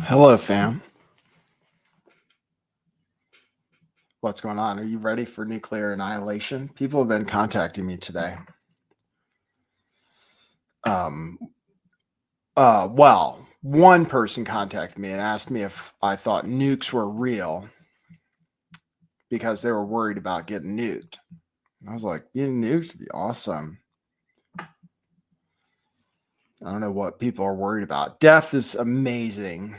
Hello, fam. What's going on? Are you ready for nuclear annihilation? People have been contacting me today. Well, one person contacted me and asked me if I thought nukes were real because they were worried about getting nuked. I was like, getting nuked would be awesome. I don't know what people are worried about. Death is amazing.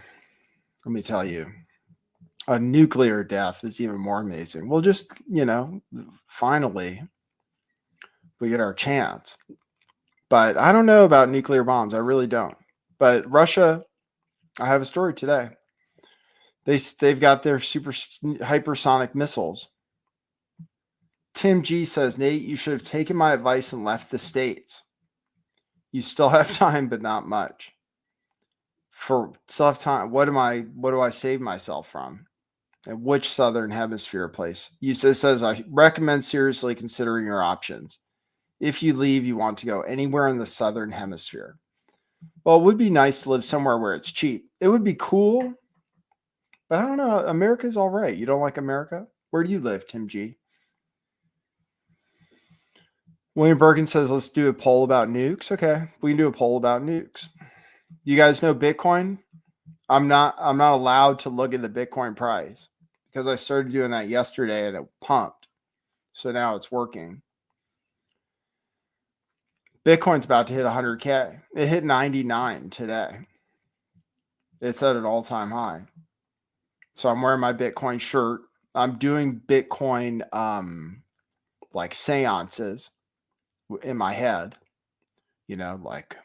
Let me tell you. A nuclear death is even more amazing. We'll just, finally we get our chance. But I don't know about nuclear bombs. I really don't. But Russia, I have a story today. They've got their super hypersonic missiles. Tim G says, Nate, you should have taken my advice and left the States. You still have time, but not much. Still have time. What do I save myself from? And which southern hemisphere place? It says, I recommend seriously considering your options. If you leave, you want to go anywhere in the southern hemisphere. Well, it would be nice to live somewhere where it's cheap. It would be cool, but I don't know. America's all right. You don't like America? Where do you live, Tim G? William Bergen says, let's do a poll about nukes. Okay, we can do a poll about nukes. You guys know Bitcoin? I'm not allowed to look at the Bitcoin price because I started doing that yesterday and it pumped. So now it's working. Bitcoin's about to hit 100K. It hit 99 today. It's at an all-time high. So I'm wearing my Bitcoin shirt. I'm doing Bitcoin like seances in my head, like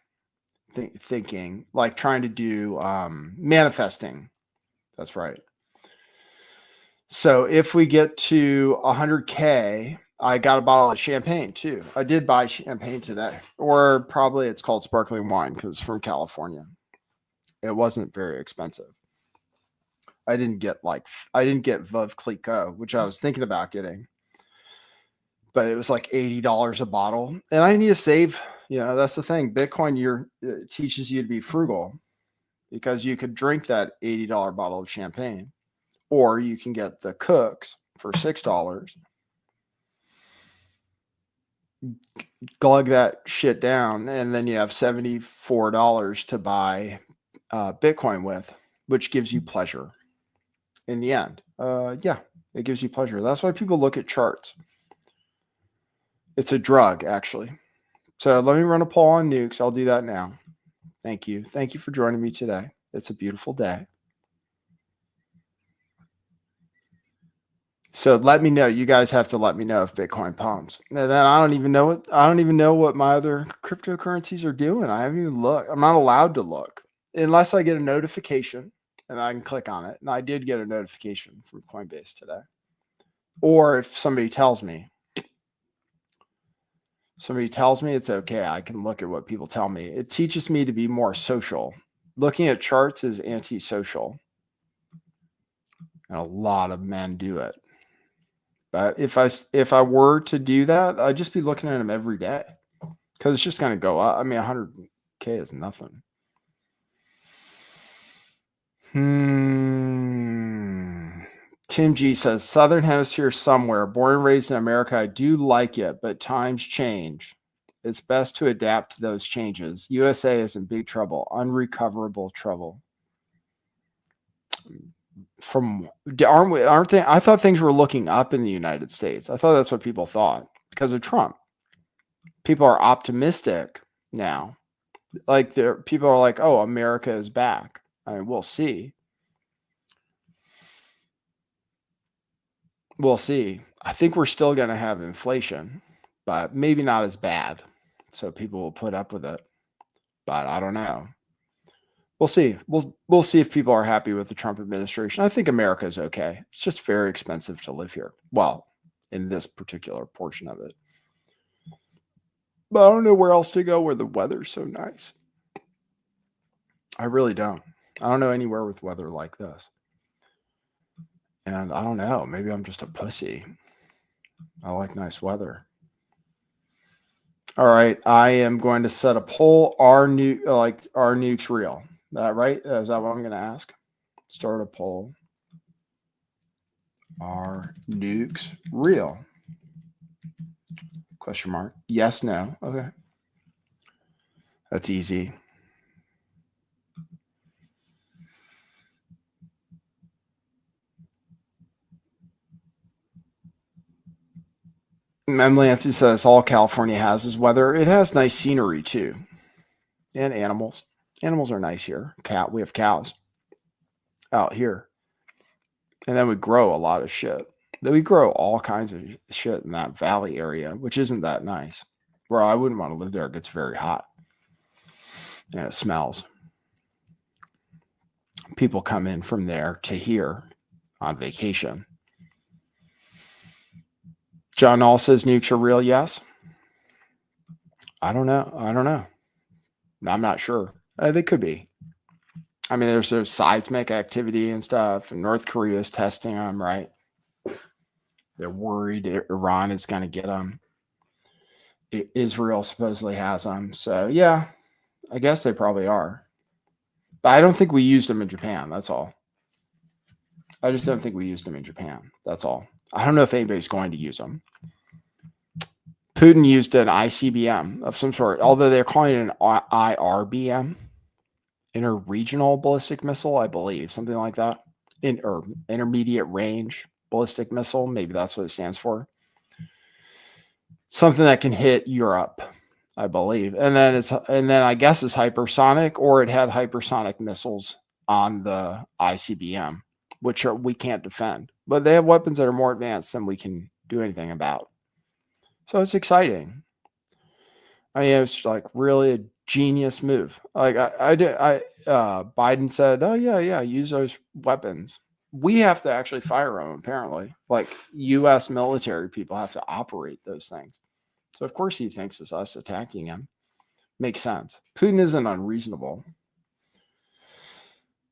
thinking, like trying to do manifesting. That's right. So if we get to 100K, I got a bottle of champagne too. I did buy champagne today, or probably it's called sparkling wine because it's from California. It wasn't very expensive. I didn't get Veuve Clicquot, which I was thinking about getting, but it was like $80 a bottle, and I need to save. That's the thing. Bitcoin it teaches you to be frugal because you could drink that $80 bottle of champagne, or you can get the Cooks for $6. Glug that shit down, and then you have $74 to buy Bitcoin with, which gives you pleasure in the end. Yeah, it gives you pleasure. That's why people look at charts. It's a drug, actually. So let me run a poll on nukes. I'll do that now. Thank you. Thank you for joining me today. It's a beautiful day. So let me know. You guys have to let me know if Bitcoin pumps. And then I don't even know what my other cryptocurrencies are doing. I haven't even looked. I'm not allowed to look unless I get a notification and I can click on it. And I did get a notification from Coinbase today. Or if somebody tells me it's okay, I can look at what people tell me. It teaches me to be more social. Looking at charts is antisocial. And a lot of men do it. But if I were to do that, I'd just be looking at them every day because it's just going to go up. I mean, 100K is nothing. Tim G says, Southern Hemisphere somewhere, born and raised in America. I do like it, but times change. It's best to adapt to those changes. USA is in big trouble, unrecoverable trouble. Aren't they? I thought things were looking up in the United States. I thought that's what people thought because of Trump. People are optimistic now. Like people are like, oh, America is back. I mean, we'll see. We'll see. I think we're still going to have inflation, but maybe not as bad. So people will put up with it. But I don't know. We'll see. We'll see if people are happy with the Trump administration. I think America is okay. It's just very expensive to live here. Well, in this particular portion of it. But I don't know where else to go where the weather's so nice. I really don't. I don't know anywhere with weather like this. And I don't know. Maybe I'm just a pussy. I like nice weather. All right. I am going to set a poll. Are nukes real? That right? Is that what I'm going to ask? Start a poll. Are nukes real? Question mark. Yes, no. Okay. That's easy. Memlancy says all California has is weather. It has nice scenery too. And animals. Animals are nice here. We have cows out here. And then we grow a lot of shit. We grow all kinds of shit in that valley area, which isn't that nice. Bro, I wouldn't want to live there. It gets very hot. And it smells. People come in from there to here on vacation. John All says nukes are real. Yes. I don't know. I'm not sure. They could be. I mean, there's seismic activity and stuff, and North Korea is testing them, right? They're worried Iran is going to get them. Israel supposedly has them. So, yeah, I guess they probably are. But I don't think we used them in Japan. That's all. I just don't think we used them in Japan. That's all. I don't know if anybody's going to use them. Putin used an ICBM of some sort, although they're calling it an IRBM. Interregional ballistic missile, I believe, something like that. Or intermediate range ballistic missile, maybe that's what it stands for. Something that can hit Europe, I believe. And then I guess it's hypersonic, or it had hypersonic missiles on the ICBM, which we can't defend. But they have weapons that are more advanced than we can do anything about. So it's exciting. I mean, it's like really a genius move. Like Biden said, oh yeah, use those weapons. We have to actually fire them, apparently. Like U.S. military people have to operate those things. So of course he thinks it's us attacking him. Makes sense. Putin isn't unreasonable.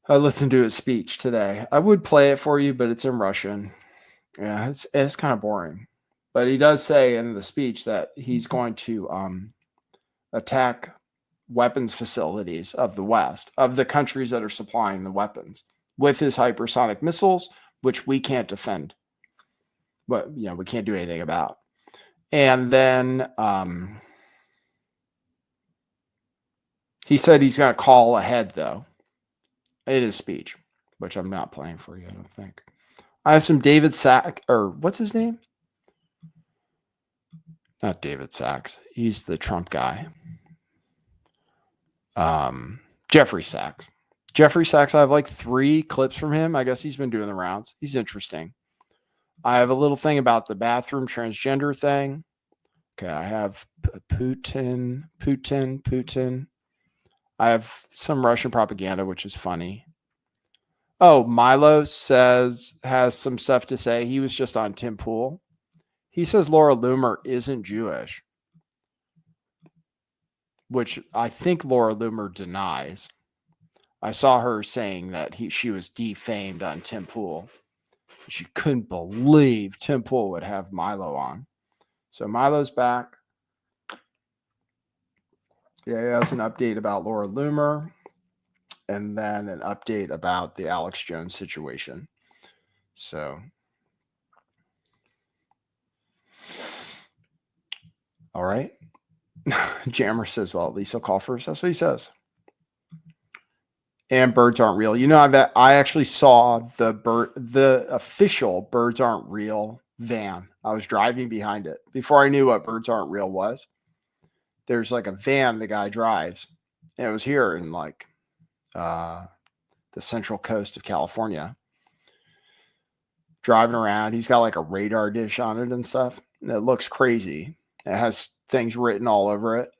I listened to his speech today. I would play it for you, but it's in Russian. Yeah, it's kind of boring. But he does say in the speech that he's going to attack weapons facilities of the West, of the countries that are supplying the weapons, with his hypersonic missiles, which we can't defend. But, we can't do anything about. And then he said he's going to call ahead, though, in his speech, which I'm not playing for you, I don't think. I have some David Sachs, or what's his name? Not David Sachs. He's the Trump guy. Jeffrey Sachs. Jeffrey Sachs, I have like 3 clips from him. I guess he's been doing the rounds. He's interesting. I have a little thing about the bathroom transgender thing. Okay, I have Putin. I have some Russian propaganda, which is funny. Oh, Milo has some stuff to say. He was just on Tim Pool. He says Laura Loomer isn't Jewish, which I think Laura Loomer denies. I saw her saying that she was defamed on Tim Pool. She couldn't believe Tim Pool would have Milo on. So Milo's back. Yeah, he has an update about Laura Loomer, and then an update about the Alex Jones situation. So, all right. Jammer says, well, at least he'll call first. That's what he says. And birds aren't real. I actually saw the official Birds Aren't Real van. I was driving behind it before I knew what Birds Aren't Real was. There's like a van the guy drives. And it was here in like the central coast of California. Driving around. He's got like a radar dish on it and stuff. And it looks crazy. It has things written all over it.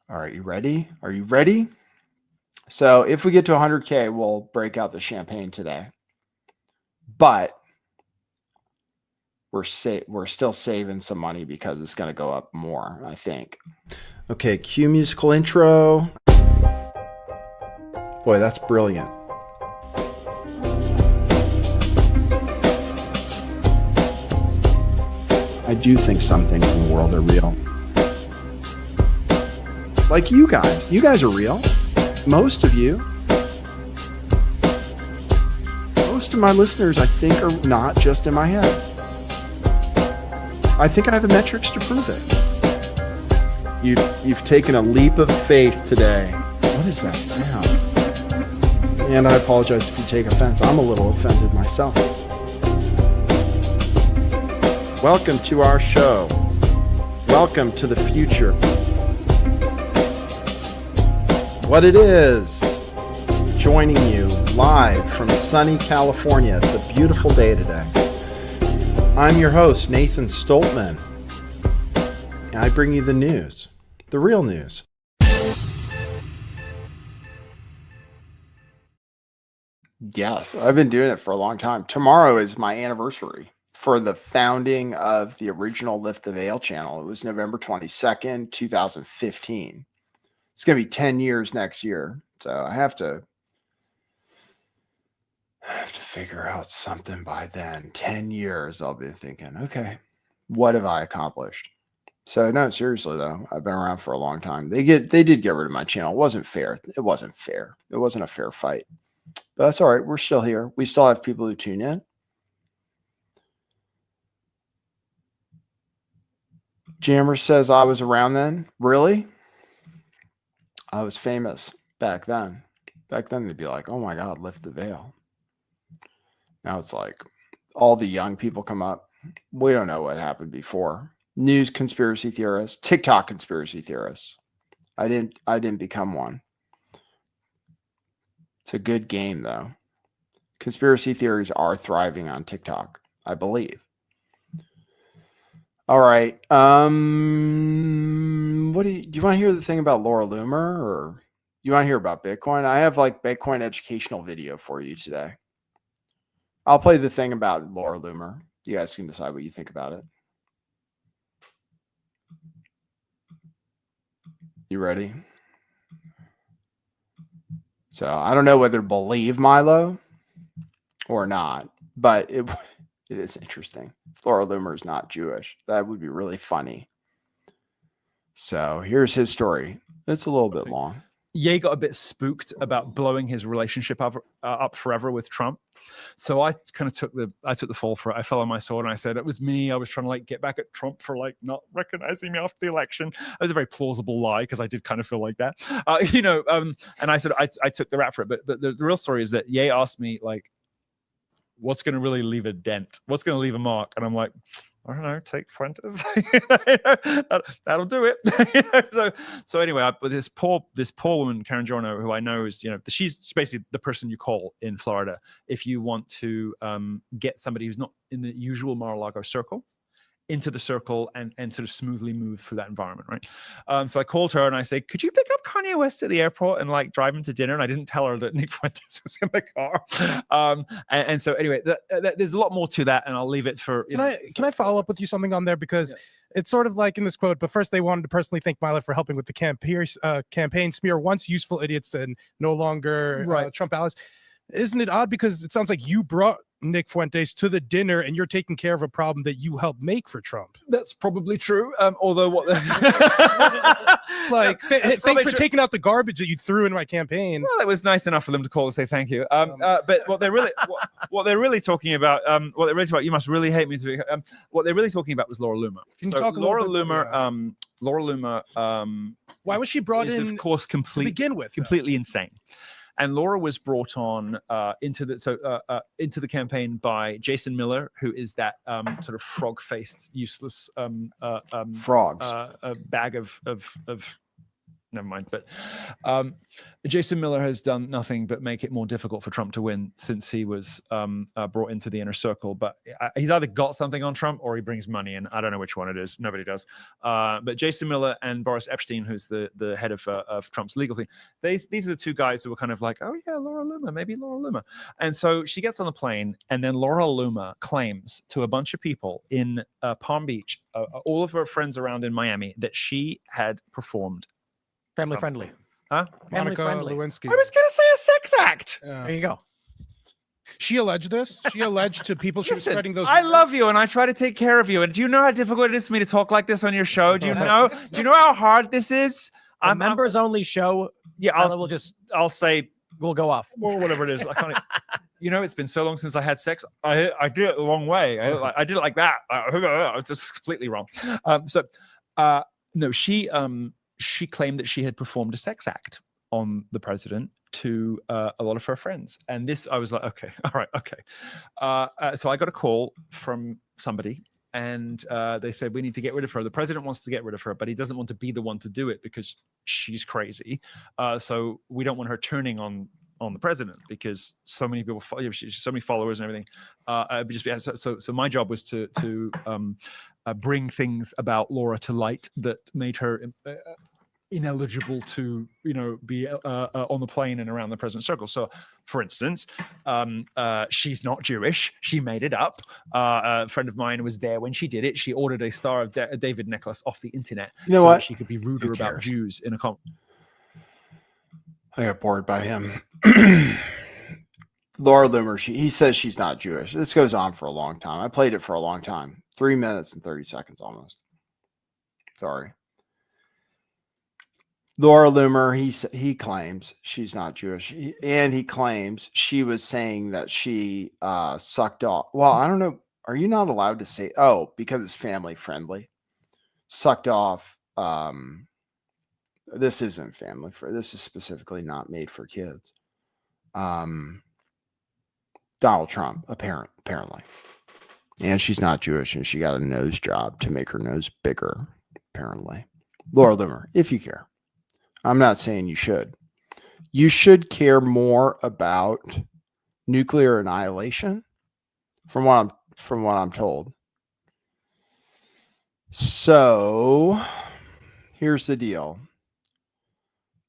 All right, you ready? Are you ready? So if we get to 100K, we'll break out the champagne today. But we're still saving some money because it's going to go up more, I think. Okay, cue musical intro. Boy, that's brilliant. I do think some things in the world are real. Like you guys. You guys are real. Most of you. Most of my listeners, I think, are not just in my head. I think I have the metrics to prove it. You've taken a leap of faith today. What is that sound? And I apologize if you take offense. I'm a little offended myself. Welcome to our show. Welcome to the future. What it is, joining you live from sunny California. It's a beautiful day today. I'm your host, Nathan Stoltman. And I bring you the news, the real news. Yes, I've been doing it for a long time. Tomorrow is my anniversary for the founding of the original Lift the Veil channel. It was November 22nd, 2015. It's going to be 10 years next year. So I have to figure out something by then. 10 years, I'll be thinking, okay, what have I accomplished? So no, seriously though, I've been around for a long time. They did get rid of my channel. It wasn't fair. It wasn't fair. It wasn't a fair fight. But that's all right. We're still here. We still have people who tune in. Jammer says I was around then. Really? I was famous back then. Back then they'd be like, oh my God, lift the veil. Now it's like all the young people come up. We don't know what happened before. News conspiracy theorists, TikTok conspiracy theorists. I didn't become one. It's a good game though. Conspiracy theories are thriving on TikTok, I believe. All right. Do you want to hear the thing about Laura Loomer, or you want to hear about Bitcoin? I have like Bitcoin educational video for you today. I'll play the thing about Laura Loomer. You guys can decide what you think about it. You ready? So I don't know whether to believe Milo or not, but it is interesting. Laura Loomer is not Jewish. That would be really funny. So here's his story. It's a little bit long. Ye got a bit spooked about blowing his relationship up forever with Trump. So I kind of took the fall for it. I fell on my sword and I said, it was me. I was trying to like get back at Trump for like not recognizing me after the election. It was a very plausible lie because I did kind of feel like that, and I said, I took the rap for it. But the real story is that Ye asked me like, what's going to really leave a dent? What's going to leave a mark? And I'm like, I don't know, take Fuentes. That'll do it. So anyway, but this poor woman, Karen Giorno, who I know is, she's basically the person you call in Florida if you want to get somebody who's not in the usual Mar-a-Lago circle into the circle and sort of smoothly move through that environment, right? So I called her and I said, could you pick up Kanye West at the airport and like drive him to dinner? And I didn't tell her that Nick Fuentes was in the car. And so anyway, there's a lot more to that, and I'll leave it for. Can I follow up with you something on there, because it's sort of like in this quote. But first, they wanted to personally thank Milo for helping with the campaign smear once useful idiots and no longer Trump allies. Isn't it odd, because it sounds like you brought Nick Fuentes to the dinner and you're taking care of a problem that you helped make for Trump? That's probably true. Although what it's like, thanks for taking out the garbage that you threw in my campaign. Well, it was nice enough for them to call and say thank you. But what they're really talking about, you must really hate me. What they're really talking about was Laura Loomer. Can you talk a Laura little bit Loomer, Laura Loomer. Why was she brought in? Of course, to begin with, completely insane. And Laura was brought on into the campaign by Jason Miller, who is that sort of frog-faced, useless frogs bag of never mind. But Jason Miller has done nothing but make it more difficult for Trump to win since he was brought into the inner circle. But he's either got something on Trump or he brings money in. I don't know which one it is. Nobody does. But Jason Miller and Boris Epshteyn, who's the head of Trump's legal team, these are the two guys who were kind of like, oh yeah, Laura Loomer, maybe Laura Loomer. And so she gets on the plane, and then Laura Loomer claims to a bunch of people in Palm Beach, all of her friends around in Miami, that she had performed family friendly. Huh? Family friendly. Lewinsky. I was going to say a sex act. There you go. She alleged this. She alleged to people she was spreading those. I love you and I try to take care of you. And do you know how difficult it is for me to talk like this on your show? Do you know how hard this is? A members only show. Yeah, I'll say we'll go off or whatever it is. I can't. It's been so long since I had sex. I did it the wrong way. I did it like that. It's just completely wrong. No, she claimed that she had performed a sex act on the president to a lot of her friends, and this I was like, okay, all right, okay. So I got a call from somebody. And they said, we need to get rid of her. The president wants to get rid of her, but he doesn't want to be the one to do it because she's crazy. So we don't want her turning on the president because so many people, so many followers and everything. So my job was to bring things about Laura to light that made her ineligible to be on the plane and around the president's circle. So for instance, she's not Jewish, she made it up. A friend of mine was there when she did it. She ordered a Star of David necklace off the internet what, she could be ruder about Jews in a I got bored by him. Laura Loomer, he says she's not Jewish. This goes on for a long time. I played it for a long time, 3 minutes and 30 seconds almost. Sorry. Laura Loomer, he claims she's not Jewish, and he claims she was saying that she sucked off. Well, I don't know. Are you not allowed to say? Oh, because it's family friendly. Sucked off. This isn't family for. This is specifically not made for kids. Donald Trump, apparently, and she's not Jewish, and she got a nose job to make her nose bigger. Apparently, Laura Loomer, if you care. I'm not saying you should. You should care more about nuclear annihilation, from what I'm told. So, here's the deal.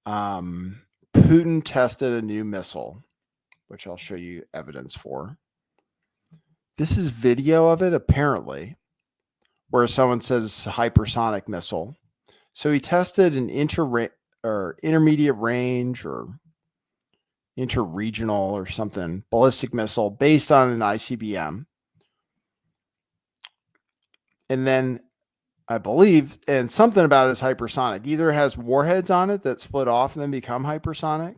Putin tested a new missile, which I'll show you evidence for. This is video of it, apparently, where someone says it's a hypersonic missile. So he tested an intermediate range or interregional or something ballistic missile based on an ICBM. And then I believe, and something about it is hypersonic. Either it has warheads on it that split off and then become hypersonic,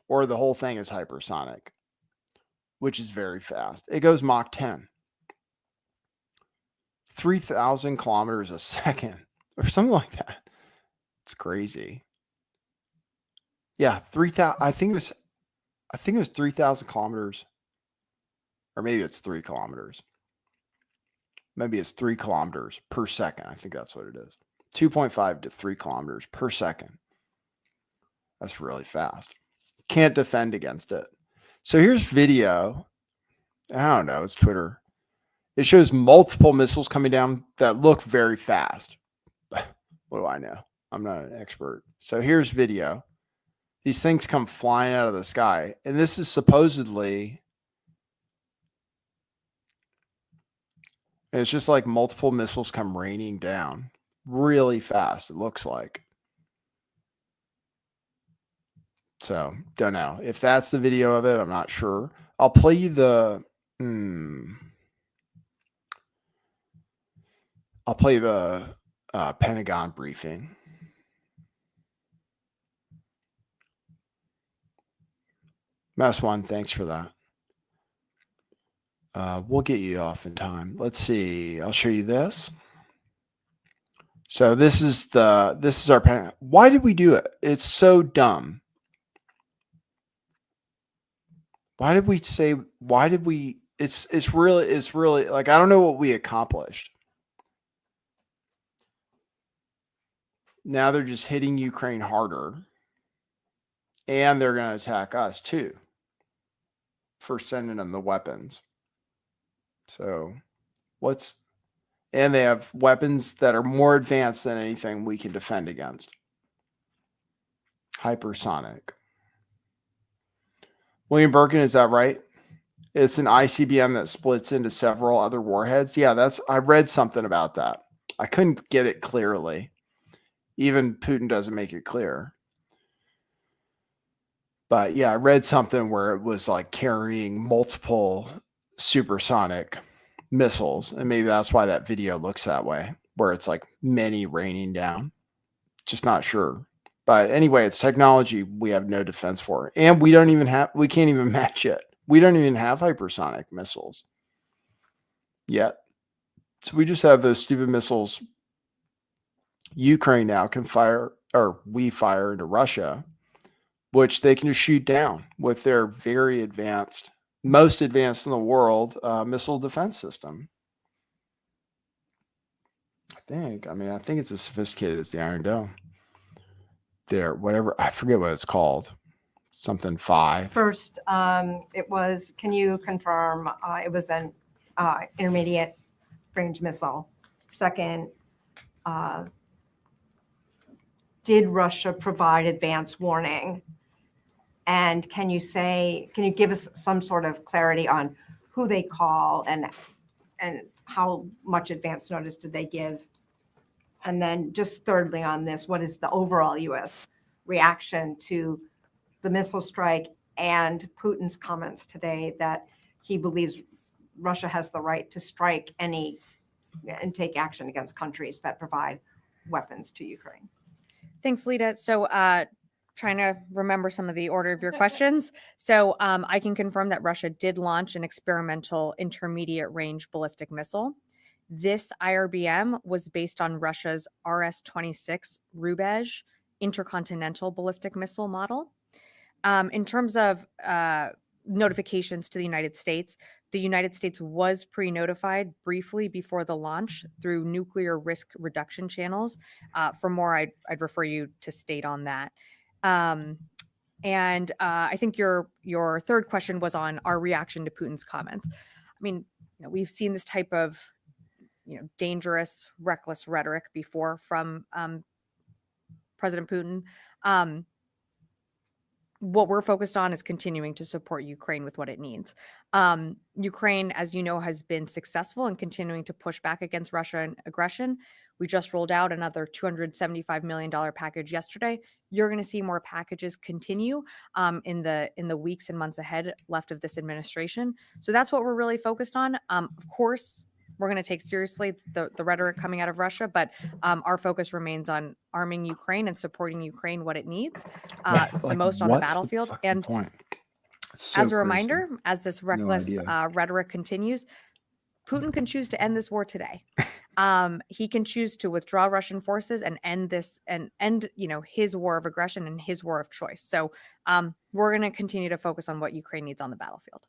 or the whole thing is hypersonic, which is very fast. It goes Mach 10. 3,000 kilometers a second or something like that. It's crazy. Yeah, 3,000. I think it was 3,000 kilometers, or maybe it's 3 kilometers. Maybe it's 3 kilometers per second. I think that's what it is. 2.5 to 3 kilometers per second. That's really fast. Can't defend against it. So here's video. I don't know. It's Twitter. It shows multiple missiles coming down that look very fast. What do I know? I'm not an expert. So here's video. These things come flying out of the sky. And this is supposedly, and it's just like multiple missiles come raining down really fast, it looks like. So, don't know. If that's the video of it, I'm not sure. I'll play you the... I'll play the Pentagon briefing. Mess one, thanks for that. We'll get you off in time. Let's see. I'll show you this. So this is our... Why did we do it? It's so dumb. Why did we say... Why did we... It's really like, I don't know what we accomplished. Now they're just hitting Ukraine harder. And they're going to attack us too for sending them the weapons. So and they have weapons that are more advanced than anything we can defend against. Hypersonic. William Birkin, is that right? It's an ICBM that splits into several other warheads. Yeah, I read something about that. I couldn't get it clearly. Even Putin doesn't make it clear. But yeah, I read something where it was like carrying multiple supersonic missiles. And maybe that's why that video looks that way, where it's like many raining down. Just not sure. But anyway, it's technology we have no defense for. And we can't even match it. We don't even have hypersonic missiles yet. So we just have those stupid missiles Ukraine now can fire, or we fire into Russia, which they can just shoot down with their very advanced, most advanced in the world missile defense system. I think it's as sophisticated as the Iron Dome. Whatever, I forget what it's called. Something 5. First, it was, can you confirm it was an intermediate range missile? Second, did Russia provide advance warning? And can you give us some sort of clarity on who they call and how much advance notice did they give? And then just thirdly on this, what is the overall U.S. reaction to the missile strike and Putin's comments today that he believes Russia has the right to strike any and take action against countries that provide weapons to Ukraine? Thanks, Lita. So trying to remember some of the order of your questions. So I can confirm that Russia did launch an experimental intermediate range ballistic missile. This IRBM was based on Russia's RS-26 Rubezh intercontinental ballistic missile model. In terms of notifications to the United States was pre-notified briefly before the launch through nuclear risk reduction channels. For more, I'd refer you to state on that. And I think your third question was on our reaction to Putin's comments. I mean, we've seen this type of dangerous, reckless rhetoric before from President Putin. What we're focused on is continuing to support Ukraine with what it needs. Ukraine, as you know, has been successful in continuing to push back against Russian aggression. We just rolled out another $275 million package yesterday. You're going to see more packages continue in the weeks and months ahead left of this administration. So that's what we're really focused on. Of course, we're going to take seriously the rhetoric coming out of Russia, but our focus remains on arming Ukraine and supporting Ukraine what it needs the most on the battlefield. And as a reminder, as this reckless rhetoric continues, Putin can choose to end this war today. He can choose to withdraw Russian forces and end this and end his war of aggression and his war of choice. So we're going to continue to focus on what Ukraine needs on the battlefield.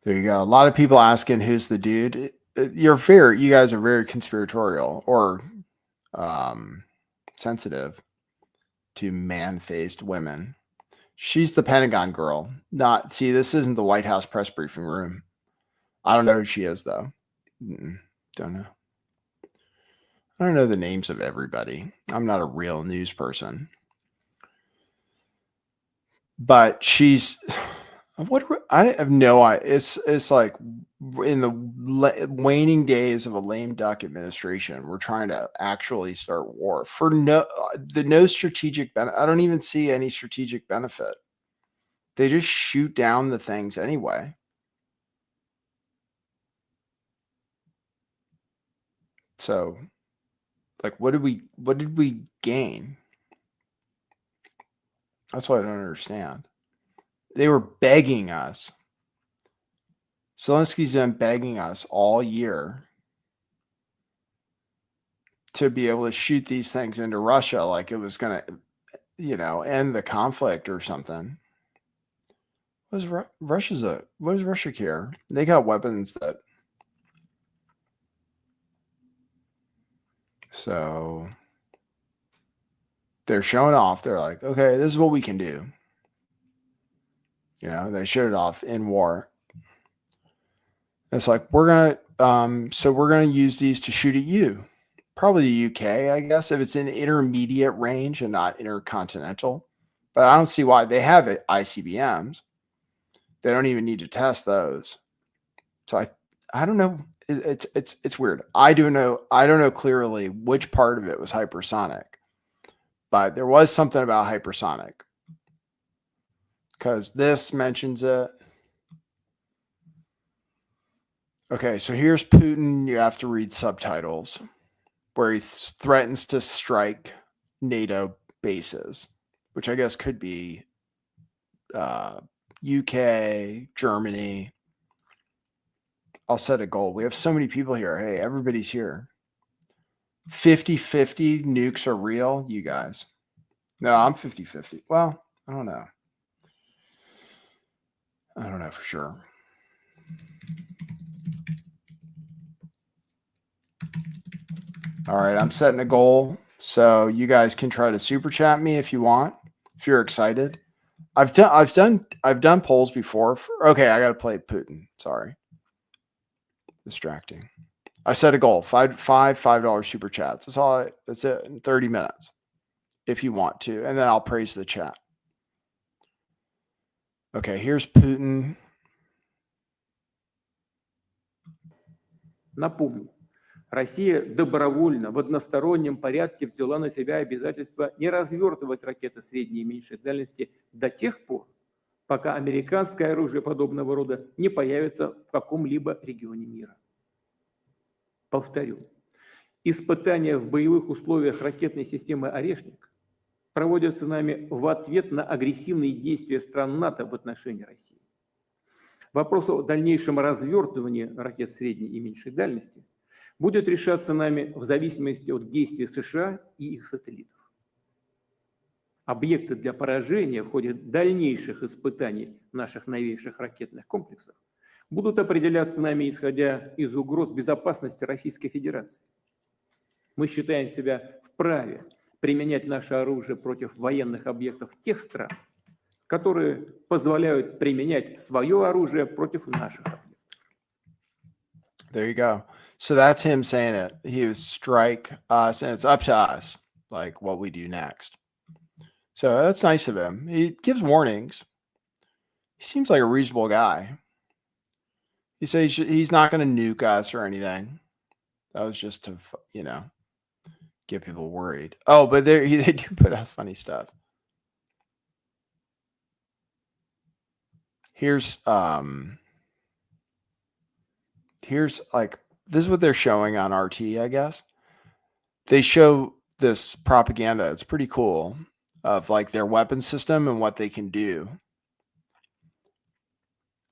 There you go. A lot of people asking who's the dude. You guys are very conspiratorial or sensitive to man-faced women. She's the Pentagon girl. This isn't the White House press briefing room. I don't know who she is though. Don't know. I don't know the names of everybody. I'm not a real news person. But she's I have no idea. It's like in the waning days of a lame duck administration, we're trying to actually start war for no strategic benefit. I don't even see any strategic benefit. They just shoot down the things anyway. So, like, what did we gain? That's what I don't understand. They were begging us. Zelensky's been begging us all year to be able to shoot these things into Russia like it was going to, end the conflict or something. What does Russia care? They got weapons that. So they're showing off. They're like, okay, this is what we can do. They showed it off in war. It's like, we're going to use these to shoot at you. Probably the UK, I guess, if it's in intermediate range and not intercontinental. But I don't see why. They have ICBMs. They don't even need to test those. So I don't know. It's weird. I don't know clearly which part of it was hypersonic. But there was something about hypersonic. Because this mentions it. Okay, so here's Putin. You have to read subtitles. where he threatens to strike NATO bases, which I guess could be UK, Germany. I'll set a goal. We have so many people here. Hey, everybody's here. 50-50 nukes are real, you guys. No, I'm 50-50. Well, I don't know. I don't know for sure. All right, I'm setting a goal. So you guys can try to super chat me if you want, if you're excited. I've done polls before. Okay, I gotta play Putin. Sorry. Distracting. I set a goal, $5 super chats. That's it in 30 minutes. If you want to, and then I'll praise the chat. Okay, here's Putin. Напомню, Россия добровольно в одностороннем порядке взяла на себя обязательство не развертывать ракеты средней и меньшей дальности до тех пор, пока американское оружие подобного рода не появится в каком-либо регионе мира. Повторю, испытания в боевых условиях ракетной системы «Орешник» проводятся нами в ответ на агрессивные действия стран НАТО в отношении России. Вопрос о дальнейшем развертывании ракет средней и меньшей дальности будет решаться нами в зависимости от действий США и их сателлитов. Объекты для поражения в ходе дальнейших испытаний наших новейших ракетных комплексов будут определяться нами, исходя из угроз безопасности Российской Федерации. Мы считаем себя вправе применять наше оружие против военных объектов тех стран, которые позволяют применять свое оружие против наших объектов. There you go. So that's him saying it. He would strike us, and it's up to us, like what we do next. So that's nice of him. He gives warnings. He seems like a reasonable guy. He says he's not going to nuke us or anything. That was just to, get people worried. Oh, but they do put out funny stuff. Here's like, this is what they're showing on RT, I guess. They show this propaganda. It's pretty cool of like their weapon system and what they can do.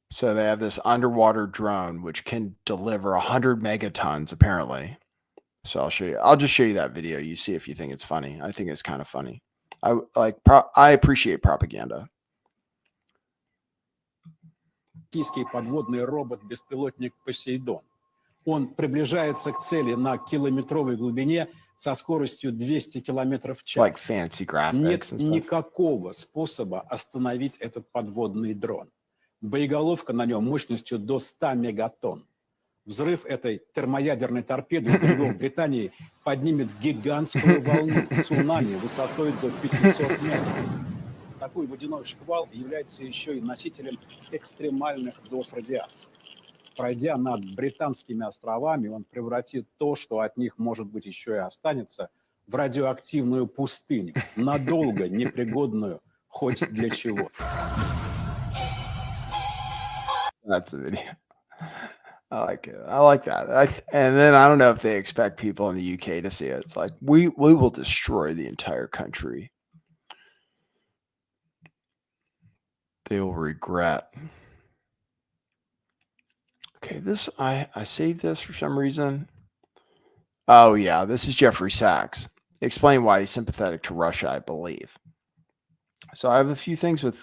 So they have this underwater drone, which can deliver 100 megatons, apparently. So I'll show you. I'll just show you that video. You see if you think it's funny. I think it's kind of funny. I appreciate propaganda. Российский подводный робот-беспилотник «Посейдон». Он приближается к цели на километровой глубине со скоростью 200 км в час. Like fancy graphics Нет and stuff. никакого способа остановить этот подводный дрон. Боеголовка на нем мощностью до 100 мегатонн. Взрыв этой термоядерной торпеды у берегов Британии поднимет гигантскую волну цунами высотой до 500 метров. Такой водяной шквал является еще и носителем экстремальных доз радиации. Пройдя над Британскими островами, он превратит то, что от них, может быть, еще и останется, в радиоактивную пустыню, надолго непригодную хоть для чего. That's a video. I like it. I like that. And then I don't know if they expect people in the UK to see it. It's like, we will destroy the entire country. They will regret. Okay, this I saved this for some reason. Oh yeah, this is Jeffrey Sachs. Explain why he's sympathetic to Russia, I believe. So I have a few things with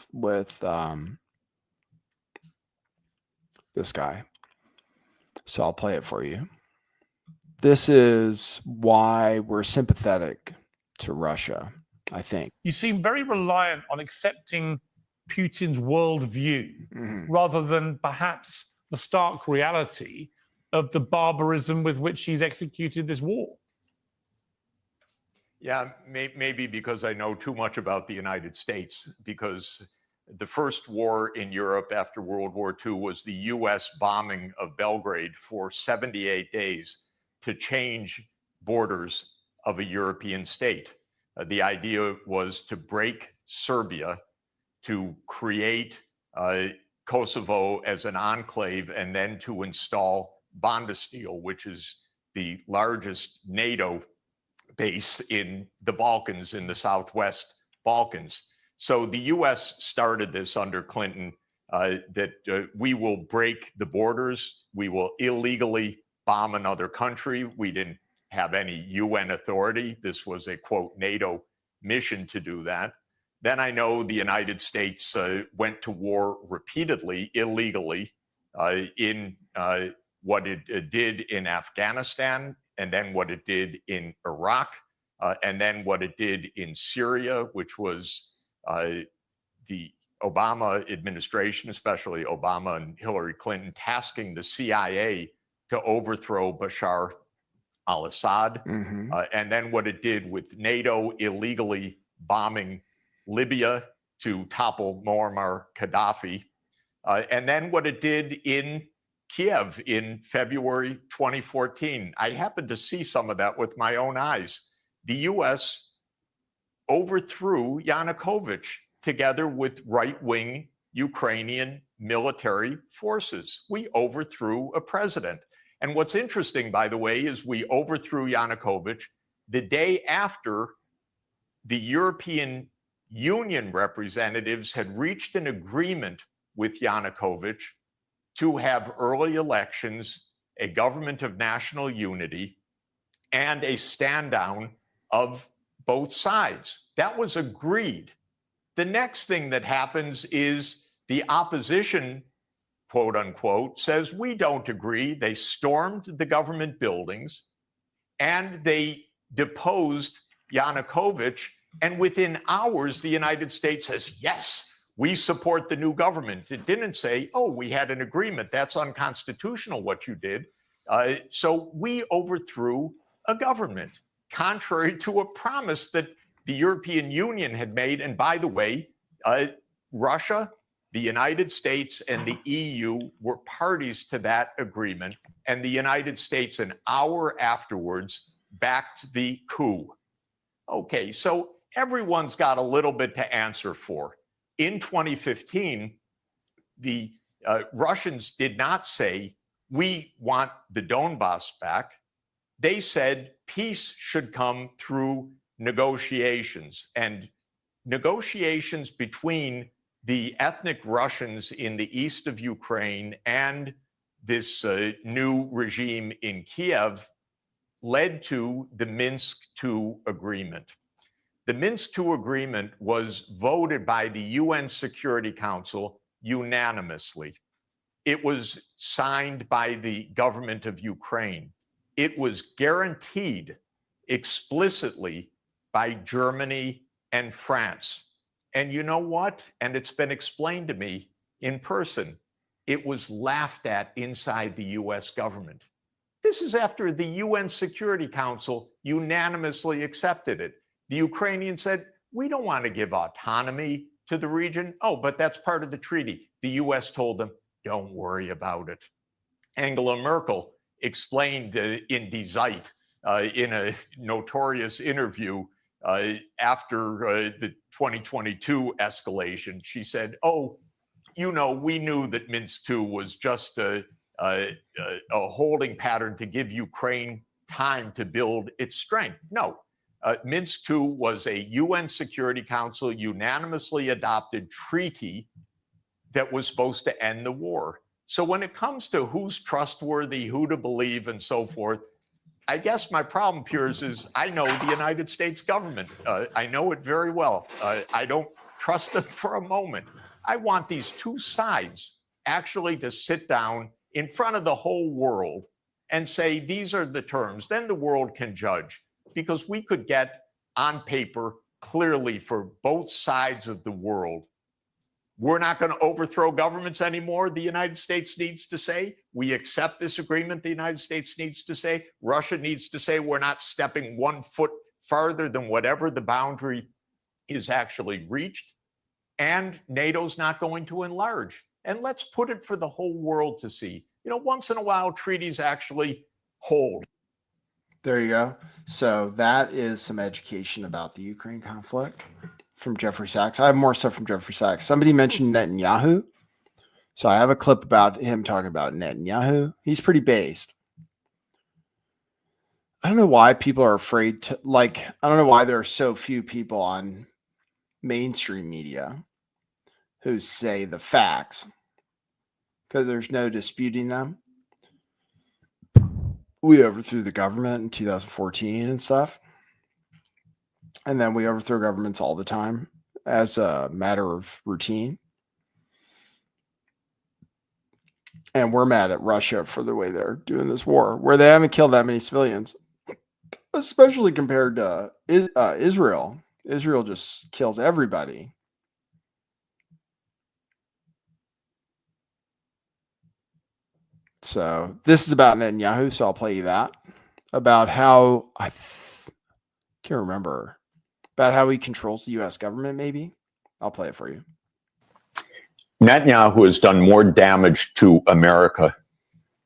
this guy. So I'll play it for you. This is why we're sympathetic to Russia, I think. You seem very reliant on accepting Putin's worldview rather than perhaps the stark reality of the barbarism with which he's executed this war. Yeah, maybe because I know too much about the United States, because the first war in Europe after World War II was the US bombing of Belgrade for 78 days to change borders of a European state. The idea was to break Serbia, to create Kosovo as an enclave, and then to install Bondesteel, which is the largest NATO base in the Balkans, in the Southwest Balkans. So the U.S. started this under Clinton, that we will break the borders. We will illegally bomb another country. We didn't have any UN authority. This was a, quote, NATO mission to do that. Then I know the United States went to war repeatedly, illegally, in what it did in Afghanistan, and then what it did in Iraq, and then what it did in Syria, which was the Obama administration, especially Obama and Hillary Clinton, tasking the CIA to overthrow Bashar al-Assad, and then what it did with NATO illegally bombing Libya to topple Muammar Gaddafi, and then what it did in Kiev in February 2014. I happened to see some of that with my own eyes. The U.S. overthrew Yanukovych together with right-wing Ukrainian military forces. We overthrew a president. And what's interesting, by the way, is we overthrew Yanukovych the day after the European Union representatives had reached an agreement with Yanukovych to have early elections, a government of national unity, and a stand down of both sides. That was agreed. The next thing that happens is the opposition, quote unquote, says we don't agree. They stormed the government buildings and they deposed Yanukovych. And within hours, the United States says, yes, we support the new government. It didn't say, oh, we had an agreement. That's unconstitutional what you did. So we overthrew a government, contrary to a promise that the European Union had made. And by the way, Russia, the United States, and the EU were parties to that agreement. And the United States, an hour afterwards, backed the coup. Okay, so everyone's got a little bit to answer for. In 2015, the Russians did not say, we want the Donbass back. They said peace should come through negotiations, and negotiations between the ethnic Russians in the east of Ukraine and this new regime in Kiev led to the Minsk II agreement. The Minsk II agreement was voted by the UN Security Council unanimously. It was signed by the government of Ukraine. It was guaranteed explicitly by Germany and France. And you know what? And it's been explained to me in person. It was laughed at inside the US government. This is after the UN Security Council unanimously accepted it. The Ukrainians said, we don't want to give autonomy to the region. Oh, but that's part of the treaty. The US told them, don't worry about it. Angela Merkel explained in Die Zeit, in a notorious interview after the 2022 escalation, she said, oh, you know, we knew that Minsk II was just a holding pattern to give Ukraine time to build its strength. No, Minsk II was a UN Security Council unanimously adopted treaty that was supposed to end the war. So when it comes to who's trustworthy, who to believe, and so forth, I guess my problem, Piers, is I know the United States government. I know it very well. I don't trust them for a moment. I want these two sides actually to sit down in front of the whole world and say, these are the terms. Then the world can judge, because we could get on paper clearly for both sides of the world, we're not going to overthrow governments anymore, the United States needs to say. We accept this agreement, the United States needs to say. Russia needs to say we're not stepping 1 foot farther than whatever the boundary is actually reached. And NATO's not going to enlarge. And let's put it for the whole world to see. You know, once in a while, treaties actually hold. There you go. So that is some education about the Ukraine conflict from Jeffrey Sachs. I have more stuff from Jeffrey Sachs. Somebody mentioned Netanyahu. So I have a clip about him talking about Netanyahu. He's pretty based. I don't know why people are afraid to, like, I don't know why there are so few people on mainstream media who say the facts, because there's no disputing them. We overthrew the government in 2014 and stuff. And then we overthrow governments all the time as a matter of routine. And we're mad at Russia for the way they're doing this war, where they haven't killed that many civilians, especially compared to Israel. Israel just kills everybody. So this is about Netanyahu, so I'll play you that. About how, can't remember, about how he controls the U.S. government, maybe. I'll play it for you. Netanyahu has done more damage to America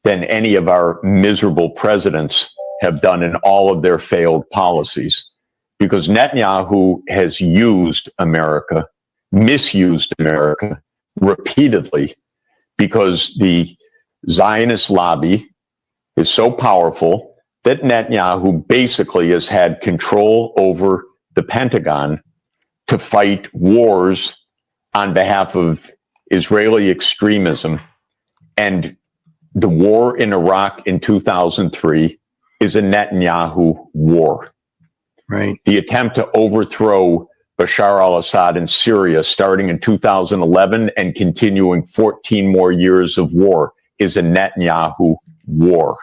than any of our miserable presidents have done in all of their failed policies, because Netanyahu has used America, misused America repeatedly, because the Zionist lobby is so powerful that Netanyahu basically has had control over the Pentagon to fight wars on behalf of Israeli extremism. And the war in Iraq in 2003 is a Netanyahu war. Right. The attempt to overthrow Bashar al-Assad in Syria starting in 2011 and continuing 14 more years of war is a Netanyahu war.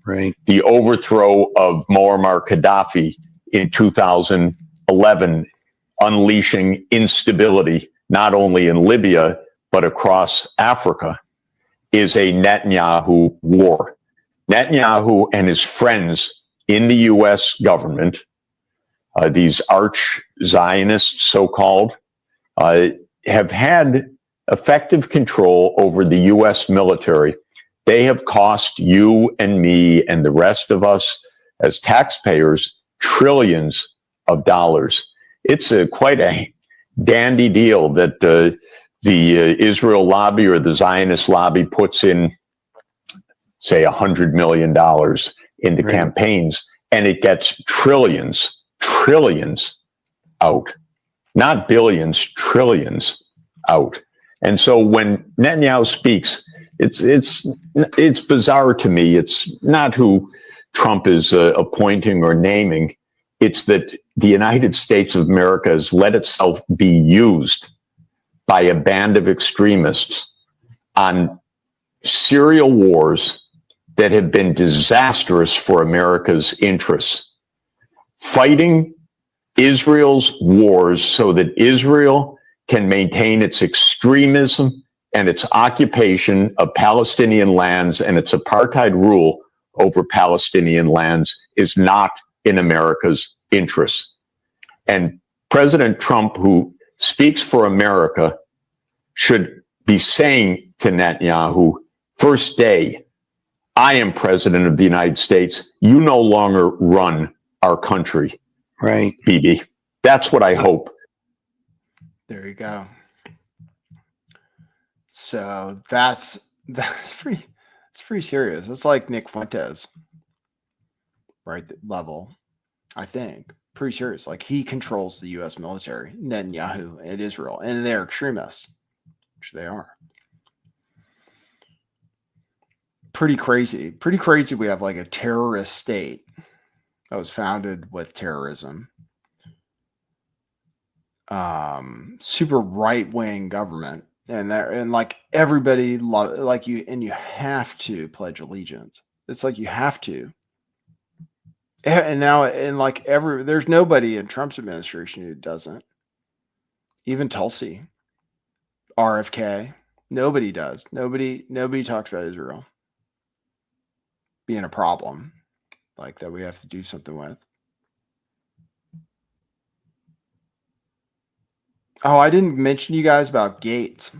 Right. The overthrow of Muammar Gaddafi in 2011, unleashing instability not only in Libya, but across Africa, is a Netanyahu war. Netanyahu and his friends in the U.S. government, these arch Zionists, so-called, have had effective control over the U.S. military. They have cost you and me and the rest of us as taxpayers trillions of dollars. It's quite a dandy deal that the Israel lobby or the Zionist lobby puts in, say, $100 million into campaigns, and it gets trillions out. Not billions, trillions out. And so when Netanyahu speaks, it's bizarre to me. It's not who Trump is appointing or naming. It's that the United States of America has let itself be used by a band of extremists on serial wars that have been disastrous for America's interests. Fighting Israel's wars so that Israel can maintain its extremism and its occupation of Palestinian lands and its apartheid rule over Palestinian lands is not in America's interests. And President Trump, who speaks for America, should be saying to Netanyahu, first day, I am president of the United States. You no longer run our country. Right. Bibi. That's what I hope. There you go. So that's pretty, it's pretty serious. It's like Nick Fuentes, right? Level, I think. Pretty serious. Like, he controls the U.S. military, Netanyahu, and Israel, and they're extremists, which they are. Pretty crazy. Pretty crazy. We have like a terrorist state that was founded with terrorism. Super right-wing government, and like everybody like you, and you have to pledge allegiance. It's like you have to. And now, and like there's nobody in Trump's administration who doesn't. Even Tulsi, RFK, nobody does. Nobody talks about Israel being a problem, like that we have to do something with. Oh, I didn't mention you guys about Gates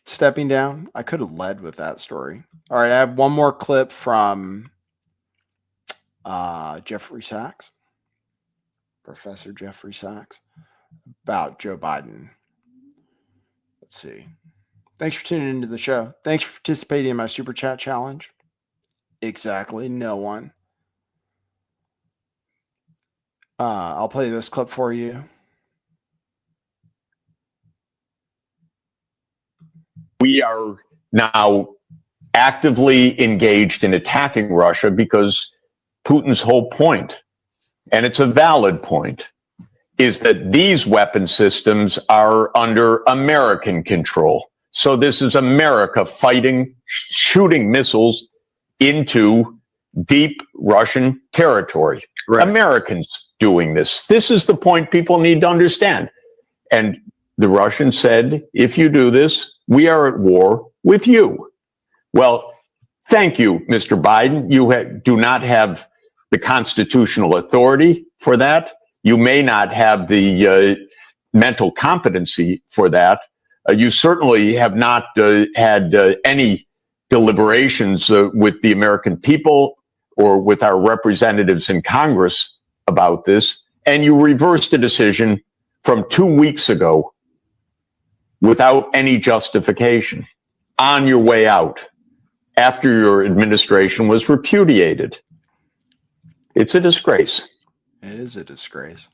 stepping down. I could have led with that story. All right, I have one more clip from Jeffrey Sachs, Professor Jeffrey Sachs, about Joe Biden. Let's see. Thanks for tuning into the show. Thanks for participating in my Super Chat challenge. Exactly, no one. I'll play this clip for you. We are now actively engaged in attacking Russia because Putin's whole point, and it's a valid point, is that these weapon systems are under American control. So this is America fighting, shooting missiles into deep Russian territory. Right. Americans doing this. This is the point people need to understand. And the Russians said, if you do this, we are at war with you. Well, thank you, Mr. Biden. You do not have the constitutional authority for that. You may not have the mental competency for that. You certainly have not had any deliberations with the American people or with our representatives in Congress about this. And you reversed a decision from 2 weeks ago without any justification on your way out after your administration was repudiated. It's a disgrace. It is a disgrace.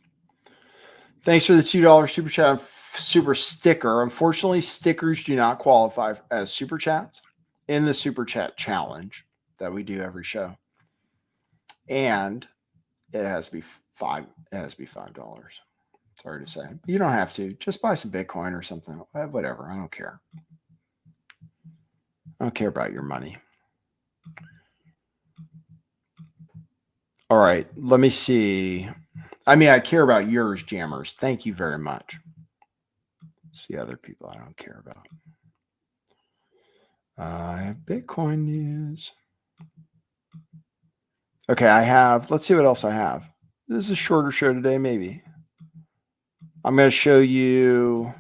Thanks for the $2 super chat, super sticker. Unfortunately, stickers do not qualify as super chats in the super chat challenge that we do every show. And it has to be $5. It has to be $5. Sorry to say. You don't have to. Just buy some Bitcoin or something. Whatever. I don't care. I don't care about your money. All right. Let me see. I mean, I care about yours, Jammers. Thank you very much. See other people I don't care about. I have Bitcoin news. Okay, I have. Let's see what else I have. This is a shorter show today, maybe. I'm going to show you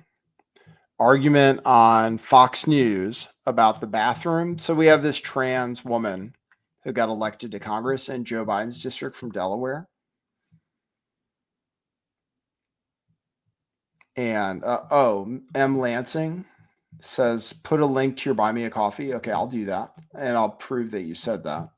argument on Fox News about the bathroom. So we have this trans woman who got elected to Congress in Joe Biden's district from Delaware. And, M. Lansing says, put a link to your Buy Me a Coffee. Okay, I'll do that. And I'll prove that you said that.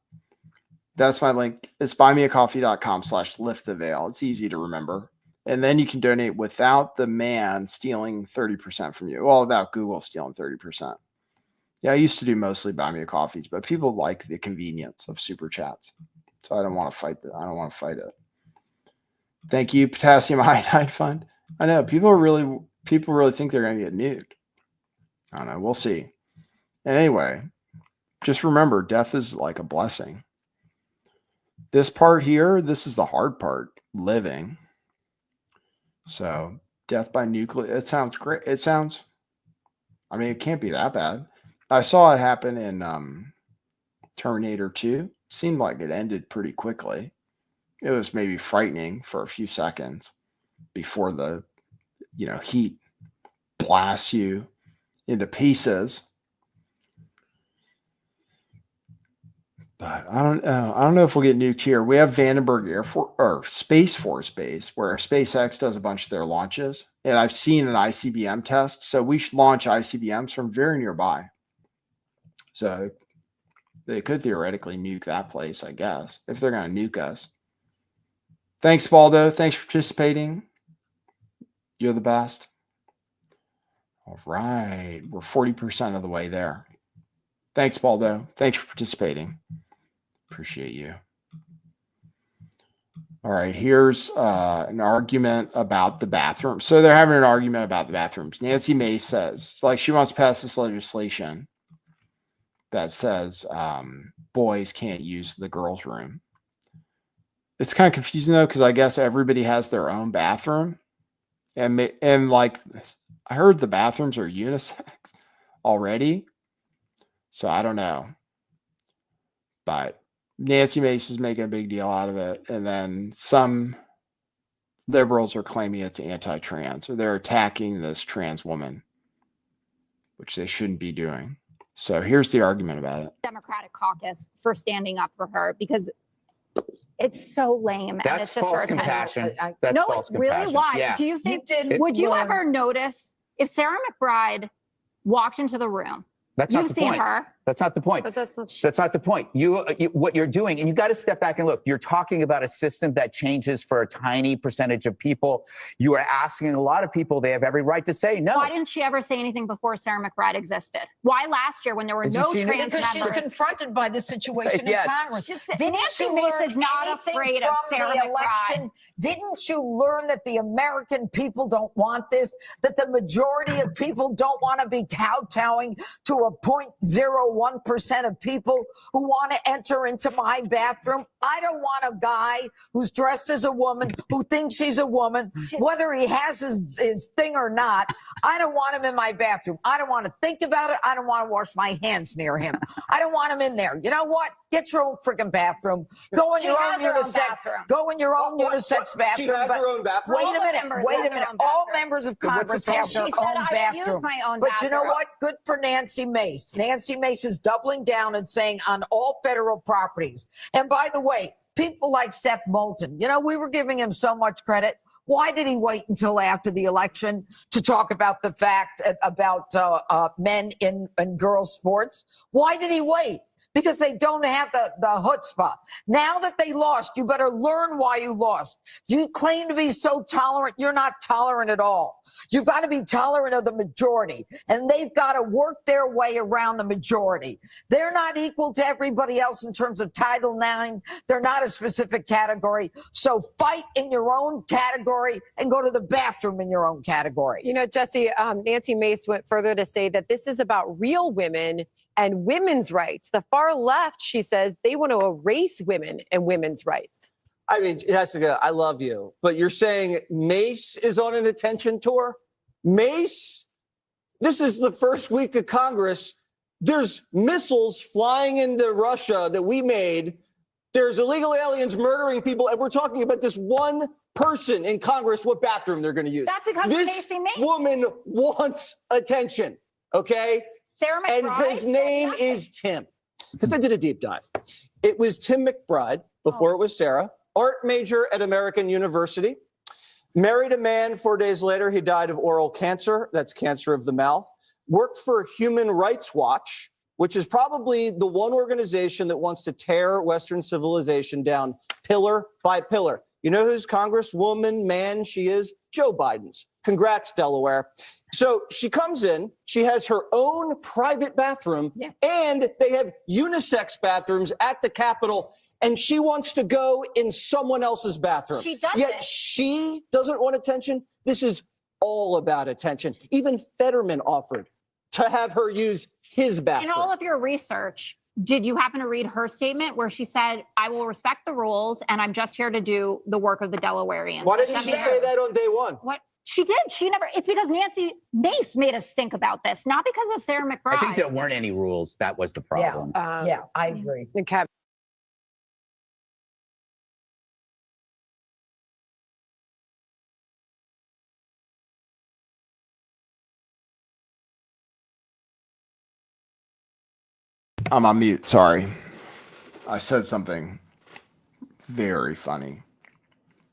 That's my link. It's buymeacoffee.com/lifttheveil. It's easy to remember. And then you can donate without the man stealing 30% from you. Well, without Google stealing 30%. Yeah, I used to do mostly Buy Me a Coffees, but people like the convenience of super chats. So I don't want to fight that. I don't want to fight it. Thank you, Potassium Iodide Fund. I know people really think they're going to get nuked. I don't know. We'll see. And anyway, just remember, death is like a blessing. This part here, this is the hard part, living. So death by nuclear, it sounds great. It can't be that bad. I saw it happen in Terminator 2. Seemed like it ended pretty quickly. It was maybe frightening for a few seconds before the, heat blasts you into pieces. But I don't know. I don't know if we'll get nuked here. We have Vandenberg Air Force or Space Force Base, where SpaceX does a bunch of their launches. And I've seen an ICBM test. So we should launch ICBMs from very nearby. So they could theoretically nuke that place, I guess, if they're going to nuke us. Thanks, Baldo. Thanks for participating. You're the best. All right. We're 40% of the way there. Thanks, Baldo. Thanks for participating. Appreciate you. All right. Here's an argument about the bathroom. So they're having an argument about the bathrooms. Nancy Mace says, she wants to pass this legislation that says boys can't use the girls' room. It's kind of confusing, though, because I guess everybody has their own bathroom. And I heard the bathrooms are unisex already. So I don't know. But Nancy Mace is making a big deal out of it. And then some liberals are claiming it's anti-trans, or they're attacking this trans woman, which they shouldn't be doing. So here's the argument about it. Democratic caucus for standing up for her, because it's so lame. That's and it's just false for compassion. attention. That's No, false really? compassion. Why? Yeah. Do you think, would you ever notice if Sarah McBride walked into the room? That's You've not the seen point. her. That's not the point. But that's not. That's not the point. What you're doing, and you got to step back and look. You're talking about a system that changes for a tiny percentage of people. You are asking a lot of people. They have every right to say no. Why didn't she ever say anything before Sarah McBride existed? Why last year when there were Isn't no she- trans Because members? she's confronted by the situation Yes. in Congress. Didn't Nancy you Mace learn is not anything afraid of from Sarah the McBride. election? Didn't you learn that the American people don't want this? That the majority of people don't want to be kowtowing to a 0.01% of people who want to enter into my bathroom? I don't want a guy who's dressed as a woman, who thinks he's a woman, whether he has his thing or not. I don't want him in my bathroom. I don't want to think about it. I don't want to wash my hands near him. I don't want him in there. You know what? Get your own freaking bathroom. Go in She your has own her own unisex. bathroom. Go in your own unisex bathroom. She has but her own bathroom. Wait All a the minute. members Wait have a their minute. own All bathroom. members of what's the Congress have problem? their She said, own "I bathroom. use my own But you know bathroom." what? Good for Nancy Mace. Nancy Mace is doubling down and saying on all federal properties. And by the way, people like Seth Moulton, you know, we were giving him so much credit. Why did he wait until after the election to talk about the fact about men in girls sports? Why did he wait? Because they don't have the chutzpah. Now that they lost, you better learn why you lost. You claim to be so tolerant. You're not tolerant at all. You've got to be tolerant of the majority, and they've got to work their way around the majority. They're not equal to everybody else in terms of Title IX. They're not a specific category. So fight in your own category and go to the bathroom in your own category. You know, Jesse, Nancy Mace went further to say that this is about real women and women's rights. The far left, she says, they want to erase women and women's rights. I mean, Jessica, I love you, but you're saying Mace is on an attention tour? Mace, this is the first week of Congress. There's missiles flying into Russia that we made. There's illegal aliens murdering people, and we're talking about this one person in Congress, what bathroom they're going to use. That's because of this Nancy Mace. woman wants attention, okay? Sarah And McBride his said name nothing. is Tim. Because I did a deep dive. It was Tim McBride before it was Sarah, art major at American University, married a man 4 days later. He died of oral cancer. That's cancer of the mouth. Worked for Human Rights Watch, which is probably the one organization that wants to tear Western civilization down pillar by pillar. You know whose congresswoman, man she is? Joe Biden's. Congrats, Delaware. So she comes in, she has her own private bathroom, and they have unisex bathrooms at the Capitol, and she wants to go in someone else's bathroom. She doesn't. Yet she doesn't want attention. This is all about attention. Even Fetterman offered to have her use his bathroom. In all of your research, did you happen to read her statement where she said, "I will respect the rules and I'm just here to do the work of the Delawareans"? Why didn't she say that on day one? What? She did. She never. It's because Nancy Mace made us stink about this, not because of Sarah McBride. I think there weren't any rules. That was the problem. Yeah, I agree. Okay. I'm on mute. Sorry. I said something very funny,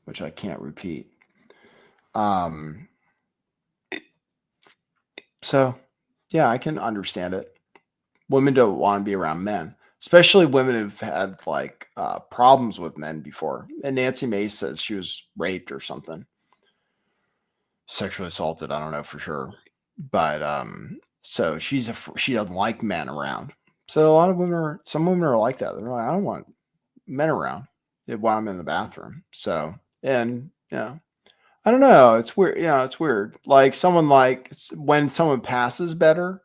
which I can't repeat. So, yeah, I can understand it. Women don't want to be around men, especially women who've had like problems with men before. And Nancy Mace says she was raped or something, sexually assaulted. I don't know for sure, but so she doesn't like men around. So a lot of women some women are like that. They're like, I don't want men around. They want them in the bathroom. So, and I don't know. It's weird. Yeah, it's weird. Like when someone passes better,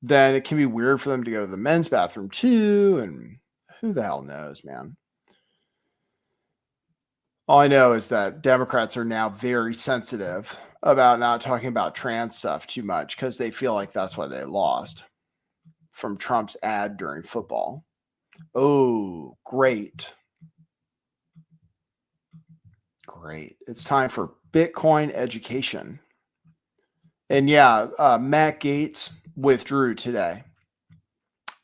then it can be weird for them to go to the men's bathroom too. And who the hell knows, man? All I know is that Democrats are now very sensitive about not talking about trans stuff too much because they feel like that's why they lost from Trump's ad during football. Oh, great. Great. It's time for Bitcoin education. And yeah, Matt Gaetz withdrew today.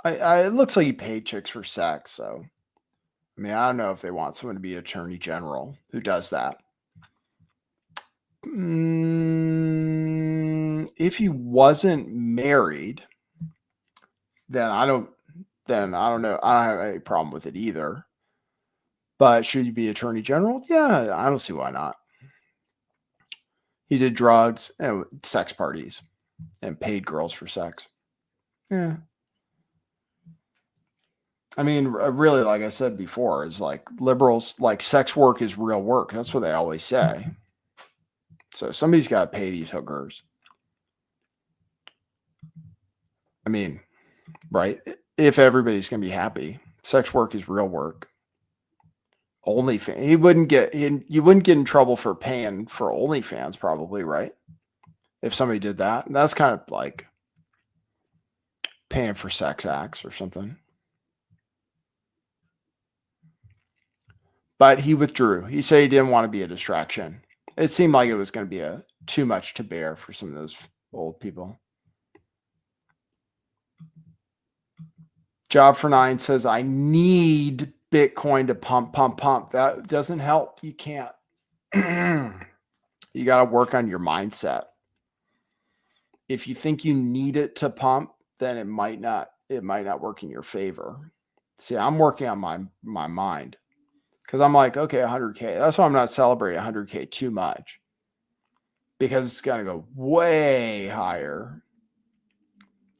It looks like he paid chicks for sex. So, I mean, I don't know if they want someone to be attorney general who does that. If he wasn't married, then I don't know. I don't have any problem with it either. But should you be attorney general? Yeah, I don't see why not. He did drugs and sex parties and paid girls for sex. Yeah. I mean, really, like I said before, is like liberals, like sex work is real work. That's what they always say. So somebody's got to pay these hookers. I mean, right? If everybody's going to be happy, sex work is real work. OnlyFans, you wouldn't get in trouble for paying for OnlyFans, probably, right? If somebody did that, and that's kind of like paying for sex acts or something. But he withdrew. He said he didn't want to be a distraction. It seemed like it was going to be too much to bear for some of those old people. Job for 9 says, I need Bitcoin to pump. That doesn't help. You can't. You got to work on your mindset. If you think you need it to pump, then it might not work in your favor. See, I'm working on my mind because I'm like, okay, 100K. That's why I'm not celebrating 100K too much, because it's going to go way higher.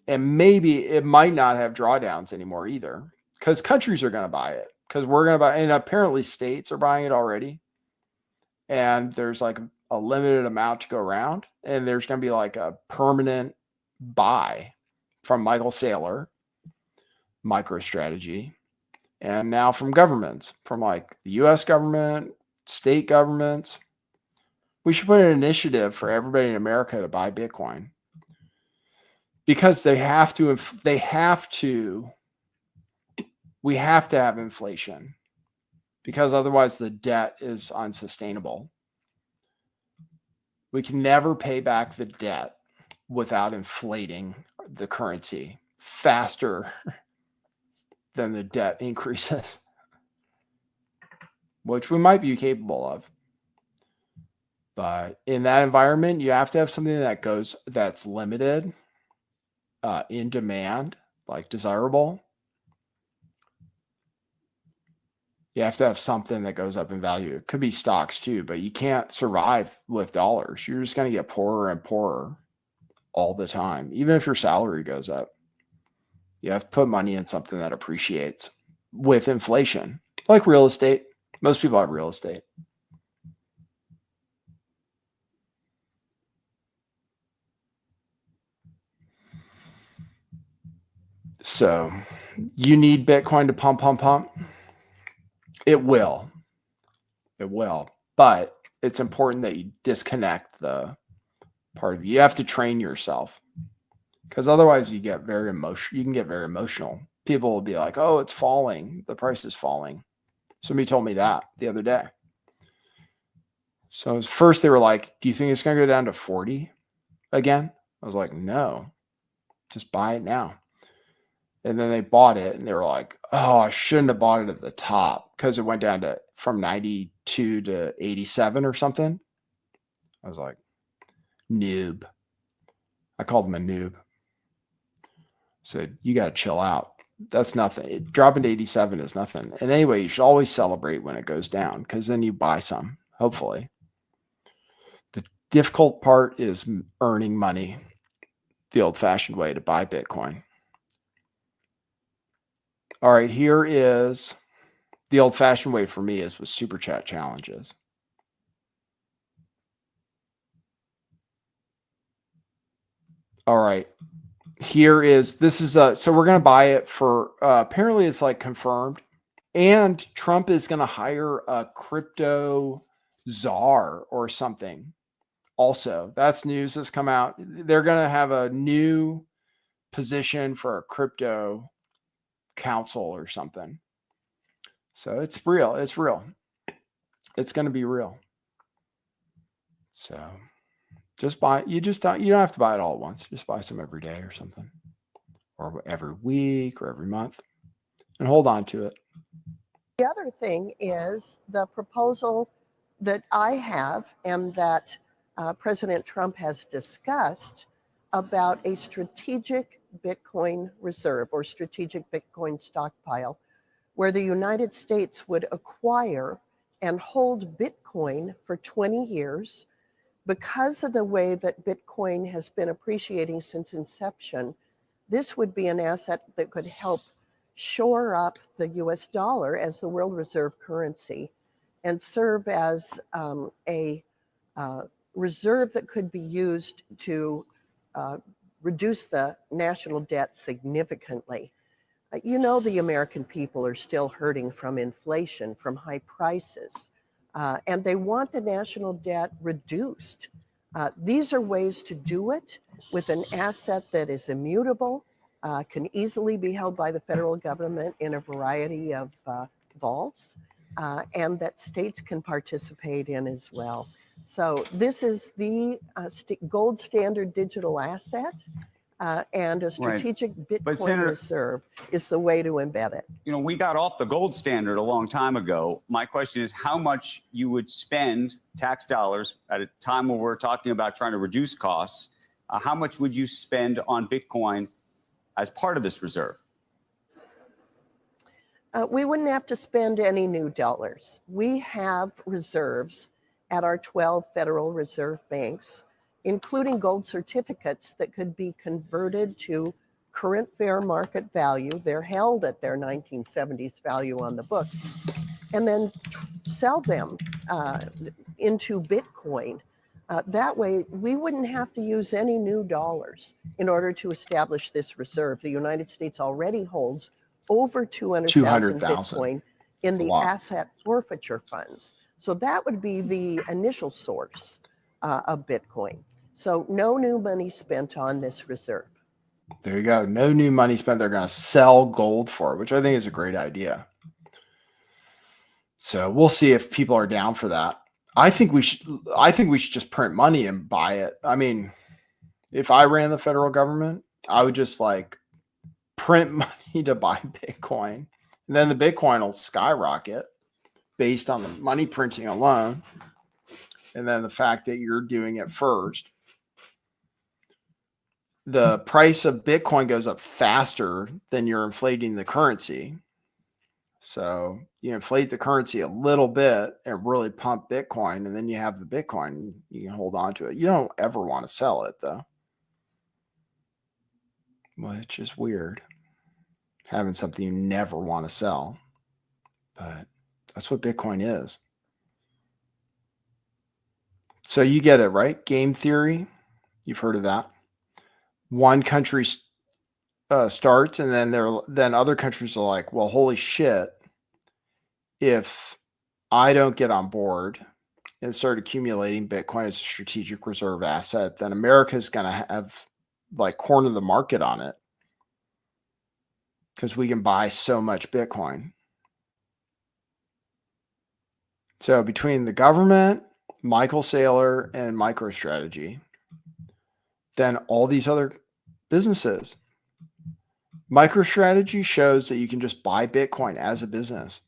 And maybe it might not have drawdowns anymore either, because countries are going to buy it, because we're going to buy, and apparently states are buying it already. And there's like a limited amount to go around, and there's going to be like a permanent buy from Michael Saylor, MicroStrategy, and now from governments, from like the US government, state governments. We should put an initiative for everybody in America to buy Bitcoin, because we have to have inflation, because otherwise the debt is unsustainable. We can never pay back the debt without inflating the currency faster than the debt increases, which we might be capable of. But in that environment, you have to have something that's limited, in demand, like desirable. You have to have something that goes up in value. It could be stocks too, but you can't survive with dollars. You're just going to get poorer and poorer all the time, even if your salary goes up. You have to put money in something that appreciates with inflation, like real estate. Most people have real estate. So you need Bitcoin to pump. It will. But it's important that you disconnect the part of it. You have to train yourself, because otherwise you get very emotional. You can get very emotional. People will be like, oh, it's falling. The price is falling. Somebody told me that the other day. So first they were like, do you think it's going to go down to 40 again? I was like, no, just buy it now. And then they bought it, and they were like, oh, I shouldn't have bought it at the top, because it went down from 92 to 87 or something. I was like, noob. I called him a noob. Said, you got to chill out. That's nothing. Dropping to 87 is nothing. And anyway, you should always celebrate when it goes down, because then you buy some, hopefully. The difficult part is earning money the old-fashioned way to buy Bitcoin. All right, here is the old-fashioned way for me, is with super chat challenges. All right, so we're going to buy it for, apparently it's like confirmed, and Trump is going to hire a crypto czar or something. Also, that's news that's come out. They're going to have a new position for a crypto council or something. So it's real. It's going to be real. So just buy. You don't have to buy it all at once. Just buy some every day or something, or every week or every month, and hold on to it. The other thing is the proposal that I have, and that President Trump has discussed about a strategic Bitcoin reserve or strategic Bitcoin stockpile, where the United States would acquire and hold Bitcoin for 20 years. Because of the way that Bitcoin has been appreciating since inception, this would be an asset that could help shore up the US dollar as the world reserve currency and serve as a reserve that could be used to reduce the national debt significantly. You know, the American people are still hurting from inflation, from high prices, and they want the national debt reduced. These are ways to do it with an asset that is immutable, can easily be held by the federal government in a variety of vaults, and that states can participate in as well. So this is the gold standard digital asset, and a strategic Bitcoin reserve is the way to embed it. You know, we got off the gold standard a long time ago. My question is how much you would spend tax dollars at a time when we're talking about trying to reduce costs. How much would you spend on Bitcoin as part of this reserve? We wouldn't have to spend any new dollars. We have reserves at our 12 Federal Reserve banks, including gold certificates that could be converted to current fair market value. They're held at their 1970s value on the books, and then sell them into Bitcoin. That way, we wouldn't have to use any new dollars in order to establish this reserve. The United States already holds over 200,000 Bitcoin in the asset forfeiture funds. So that would be the initial source of Bitcoin. So no new money spent on this reserve. There you go. No new money spent. They're going to sell gold for it, which I think is a great idea. So we'll see if people are down for that. I think we should just print money and buy it. I mean, if I ran the federal government, I would just like print money to buy Bitcoin. And then the Bitcoin will skyrocket based on the money printing alone. And then the fact that you're doing it first. The price of Bitcoin goes up faster than you're inflating the currency. So you inflate the currency a little bit and really pump Bitcoin, and then you have the Bitcoin, you can hold on to it. You don't ever want to sell it though, which is weird. Having something you never want to sell, but that's what Bitcoin is. So you get it, right? Game theory. You've heard of that. One country starts, and then other countries are like, well, holy shit, if I don't get on board and start accumulating Bitcoin as a strategic reserve asset, then America's going to have like corner the market on it because we can buy so much Bitcoin. So between the government, Michael Saylor, and MicroStrategy, then all these other businesses. MicroStrategy shows that you can just buy Bitcoin as a business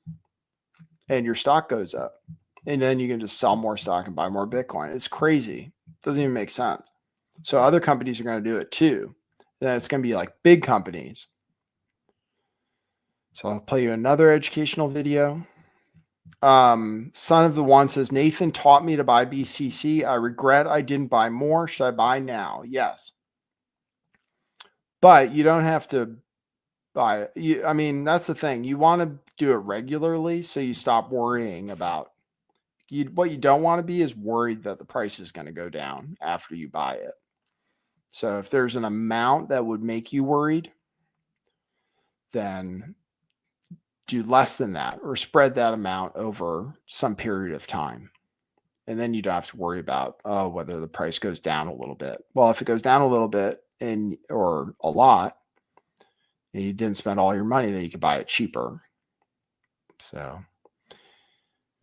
and your stock goes up. And then you can just sell more stock and buy more Bitcoin. It's crazy. It doesn't even make sense. So other companies are going to do it too. Then it's going to be like big companies. So I'll play you another educational video. Son of the One says, Nathan taught me to buy BCC. I regret I didn't buy more. Should I buy now? Yes. But you don't have to buy it. I mean, that's the thing. You want to do it regularly so you stop worrying about what you don't want to be is worried that the price is going to go down after you buy it. So if there's an amount that would make you worried, then do less than that or spread that amount over some period of time. And then you don't have to worry about, whether the price goes down a little bit. Well, if it goes down a little bit or a lot, and you didn't spend all your money, then you could buy it cheaper. So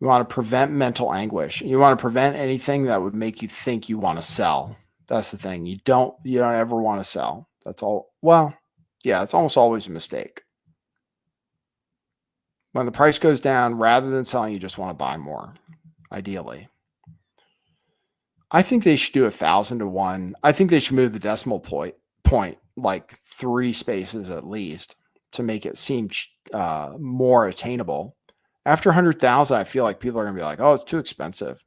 you want to prevent mental anguish. You want to prevent anything that would make you think you want to sell. That's the thing. You don't ever want to sell. That's all. Well, yeah, it's almost always a mistake. When the price goes down, rather than selling, you just want to buy more, ideally. I think they should do 1,000 to 1. I think they should move the decimal point like 3 spaces at least to make it seem more attainable. After 100,000, I feel like people are going to be like, oh, it's too expensive.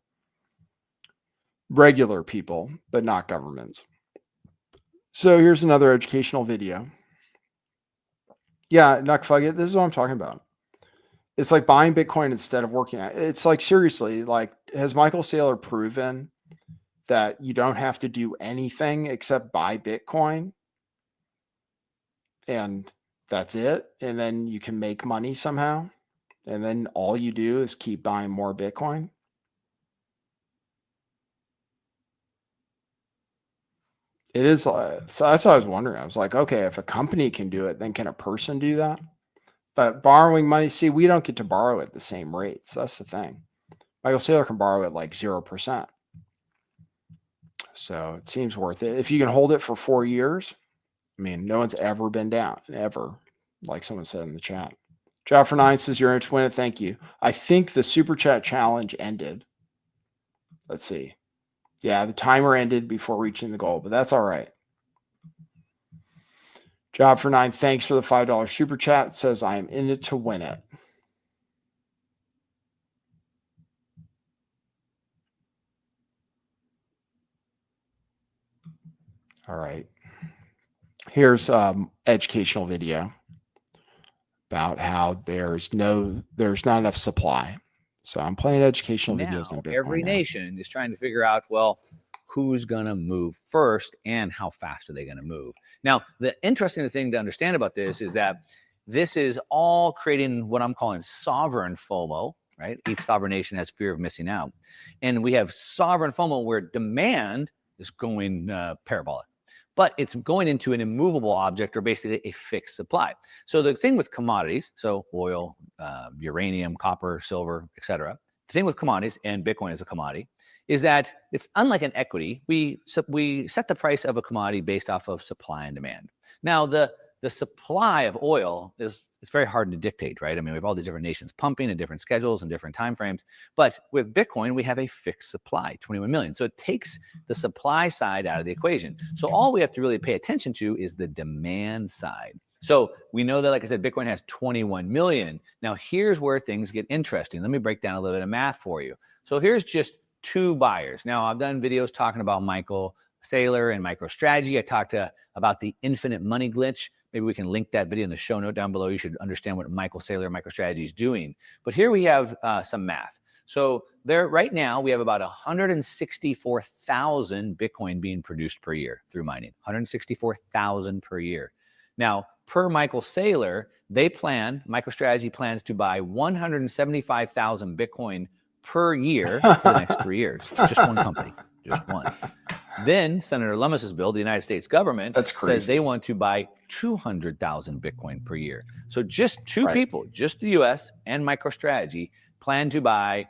Regular people, but not governments. So here's another educational video. Yeah, Nuckfugget, this is what I'm talking about. It's like buying Bitcoin instead of working at it. It's like, seriously, like, has Michael Saylor proven that you don't have to do anything except buy Bitcoin? And that's it. And then you can make money somehow. And then all you do is keep buying more Bitcoin. It is. So that's what I was wondering. I was like, okay, if a company can do it, then can a person do that? But borrowing money, see, we don't get to borrow at the same rates. That's the thing. Michael Saylor can borrow at like 0%. So it seems worth it. If you can hold it for 4 years, I mean, no one's ever been down, ever, like someone said in the chat. Job for 9 says you're in to win it. Thank you. I think the super chat challenge ended. Let's see. Yeah, the timer ended before reaching the goal, but that's all right. Job for 9, thanks for the $5 super chat. Says I am in it to win it. All right. Here's educational video about how there's not enough supply. So I'm playing educational videos on Bitcoin. Every nation is trying to figure out, well, who's going to move first and how fast are they going to move? Now, the interesting thing to understand about this is that this is all creating what I'm calling sovereign FOMO, right? Each sovereign nation has fear of missing out. And we have sovereign FOMO where demand is going parabolic, but it's going into an immovable object or basically a fixed supply. So the thing with commodities, so oil, uranium, copper, silver, etc. The thing with commodities, and Bitcoin is a commodity, is that it's unlike an equity. We set the price of a commodity based off of supply and demand. Now, the supply of oil it's very hard to dictate, right? I mean, we have all these different nations pumping at different schedules and different timeframes. But with Bitcoin, we have a fixed supply, 21 million. So it takes the supply side out of the equation. So all we have to really pay attention to is the demand side. So we know that, like I said, Bitcoin has 21 million. Now, here's where things get interesting. Let me break down a little bit of math for you. So here's just 2 buyers. Now, I've done videos talking about Michael Saylor and MicroStrategy. I talked about the infinite money glitch. Maybe we can link that video in the show note down below. You should understand what Michael Saylor and MicroStrategy is doing. But here we have some math. So there, right now, we have about 164,000 Bitcoin being produced per year through mining. 164,000 per year. Now, per Michael Saylor, MicroStrategy plans to buy 175,000 Bitcoin per year for the next 3 years. Just one company, just one. Then Senator Lummis's bill, the United States government, says they want to buy 200,000 Bitcoin per year. So just 2 people, just the U.S. and MicroStrategy, plan to buy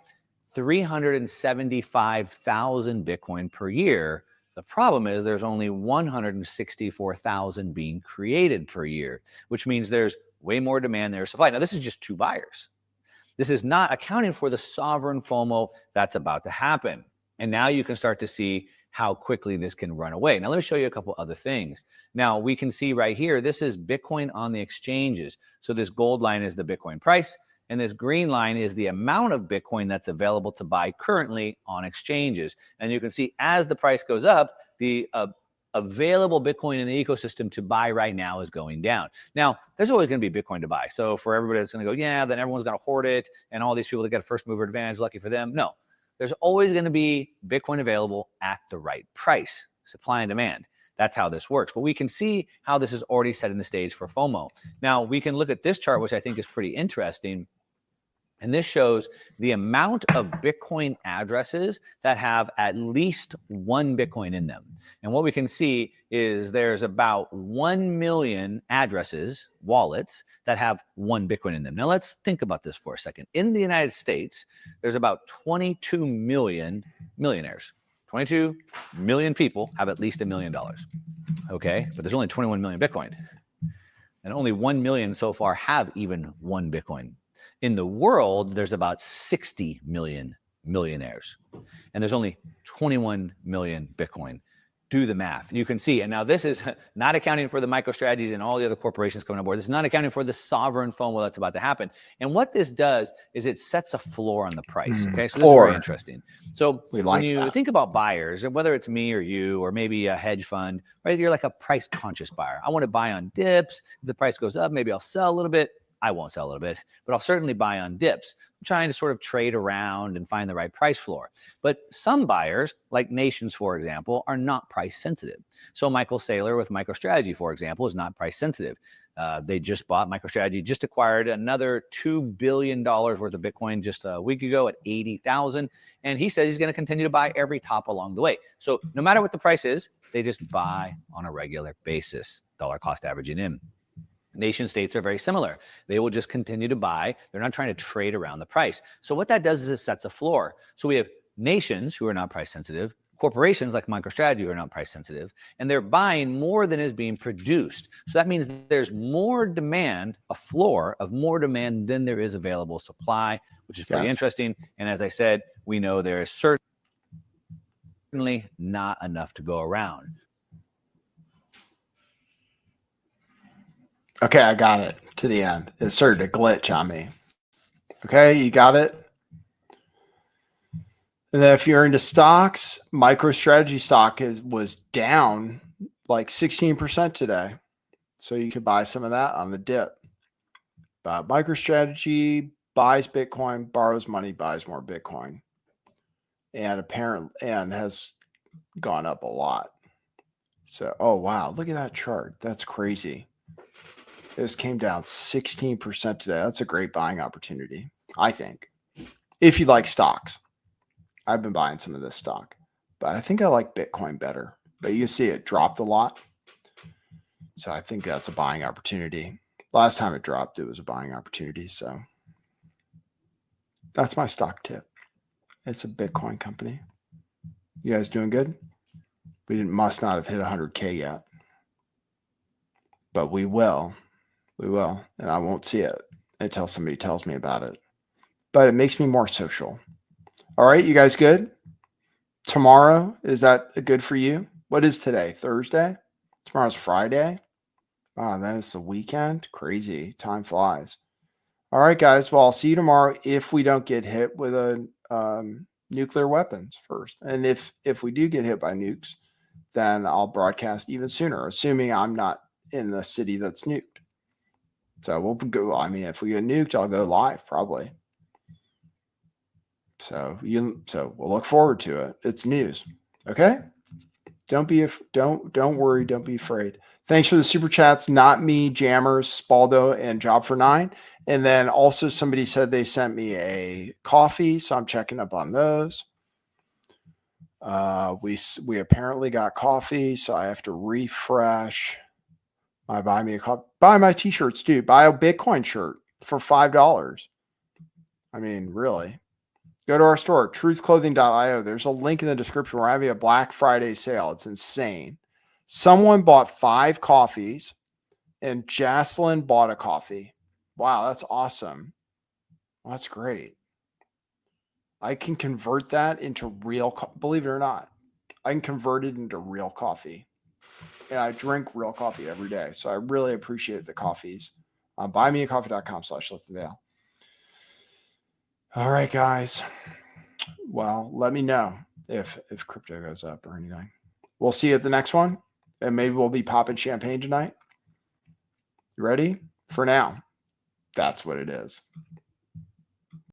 375,000 Bitcoin per year. The problem is there's only 164,000 being created per year, which means there's way more demand than supply. Now, this is just 2 buyers. This is not accounting for the sovereign FOMO that's about to happen. And now you can start to see how quickly this can run away. Now, let me show you a couple other things. Now, we can see right here, this is Bitcoin on the exchanges. So this gold line is the Bitcoin price, and this green line is the amount of Bitcoin that's available to buy currently on exchanges. And you can see as the price goes up, the available Bitcoin in the ecosystem to buy right now is going down. Now, there's always going to be Bitcoin to buy. So for everybody that's going to go, yeah, then everyone's going to hoard it, and all these people that get a first mover advantage, lucky for them. No. There's always going to be Bitcoin available at the right price, supply and demand. That's how this works. But we can see how this is already setting the stage for FOMO. Now, we can look at this chart, which I think is pretty interesting. And this shows the amount of Bitcoin addresses that have at least 1 Bitcoin in them. And what we can see is there's about 1 million addresses, wallets, that have 1 Bitcoin in them. Now, let's think about this for a second. In the United States, there's about 22 million millionaires. 22 million people have at least $1 million. Okay, but there's only 21 million Bitcoin. And only 1 million so far have even 1 Bitcoin. In the world, there's about 60 million millionaires, and there's only 21 million Bitcoin. Do the math. You can see, and now this is not accounting for the MicroStrategies and all the other corporations coming on board. This is not accounting for the sovereign FOMO that's about to happen. And what this does is it sets a floor on the price. Okay, so this is very interesting. So when you think about buyers, whether it's me or you, or maybe a hedge fund, right? You're like a price conscious buyer. I want to buy on dips. If the price goes up, maybe I'll sell a little bit. I won't sell a little bit, but I'll certainly buy on dips. I'm trying to sort of trade around and find the right price floor. But some buyers, like Nations, for example, are not price sensitive. So Michael Saylor with MicroStrategy, for example, is not price sensitive. They just bought MicroStrategy, just acquired another $2 billion worth of Bitcoin just a week ago at 80,000. And he says he's going to continue to buy every top along the way. So no matter what the price is, they just buy on a regular basis, dollar cost averaging in. Nation states are very similar. They will just continue to buy. They're not trying to trade around the price. So what that does is it sets a floor. So we have nations who are not price sensitive, corporations like MicroStrategy who are not price sensitive, and they're buying more than is being produced. So that means there's more demand, a floor of more demand than there is available supply, which is pretty interesting. And as I said, we know there is certainly not enough to go around. Okay, I got it to the end. It started to glitch on me. Okay, you got it? And then if you're into stocks, MicroStrategy stock was down like 16% today. So you could buy some of that on the dip. But MicroStrategy buys Bitcoin, borrows money, buys more Bitcoin. And has gone up a lot. So, oh wow, look at that chart. That's crazy. This came down 16% today. That's a great buying opportunity, I think. If you like stocks. I've been buying some of this stock, but I think I like Bitcoin better. But you can see it dropped a lot. So I think that's a buying opportunity. Last time it dropped, it was a buying opportunity. So that's my stock tip. It's a Bitcoin company. You guys doing good? We must not have hit 100K yet. But we will. We will. And I won't see it until somebody tells me about it. But it makes me more social. All right, you guys good? Tomorrow, is that good for you? What is today? Thursday? Tomorrow's Friday? Wow, then it's the weekend. Crazy. Time flies. All right, guys. Well, I'll see you tomorrow if we don't get hit with a nuclear weapons first. And if we do get hit by nukes, then I'll broadcast even sooner, assuming I'm not in the city that's nuked. So we'll go. I mean, if we get nuked, I'll go live probably. So we'll look forward to it. It's news. Okay. Don't worry. Don't be afraid. Thanks for the super chats. Not me, Jammers, Spaldo, and Job for 9. And then also somebody said they sent me a coffee. So I'm checking up on those. We apparently got coffee. So I have to refresh my buy me a coffee. Buy my t-shirts too. Buy a Bitcoin shirt for $5. I mean, really. Go to our store, truthclothing.io. There's a link in the description. We're having a Black Friday sale. It's insane. Someone bought 5 coffees and Jocelyn bought a coffee. Wow, that's awesome. Well, that's great. I can convert that into real, believe it or not, I can convert it into real coffee. And I drink real coffee every day. So I really appreciate the coffees. Buymeacoffee.com/lifttheveil. All right, guys. Well, let me know if crypto goes up or anything. We'll see you at the next one. And maybe we'll be popping champagne tonight. You ready? For now, that's what it is.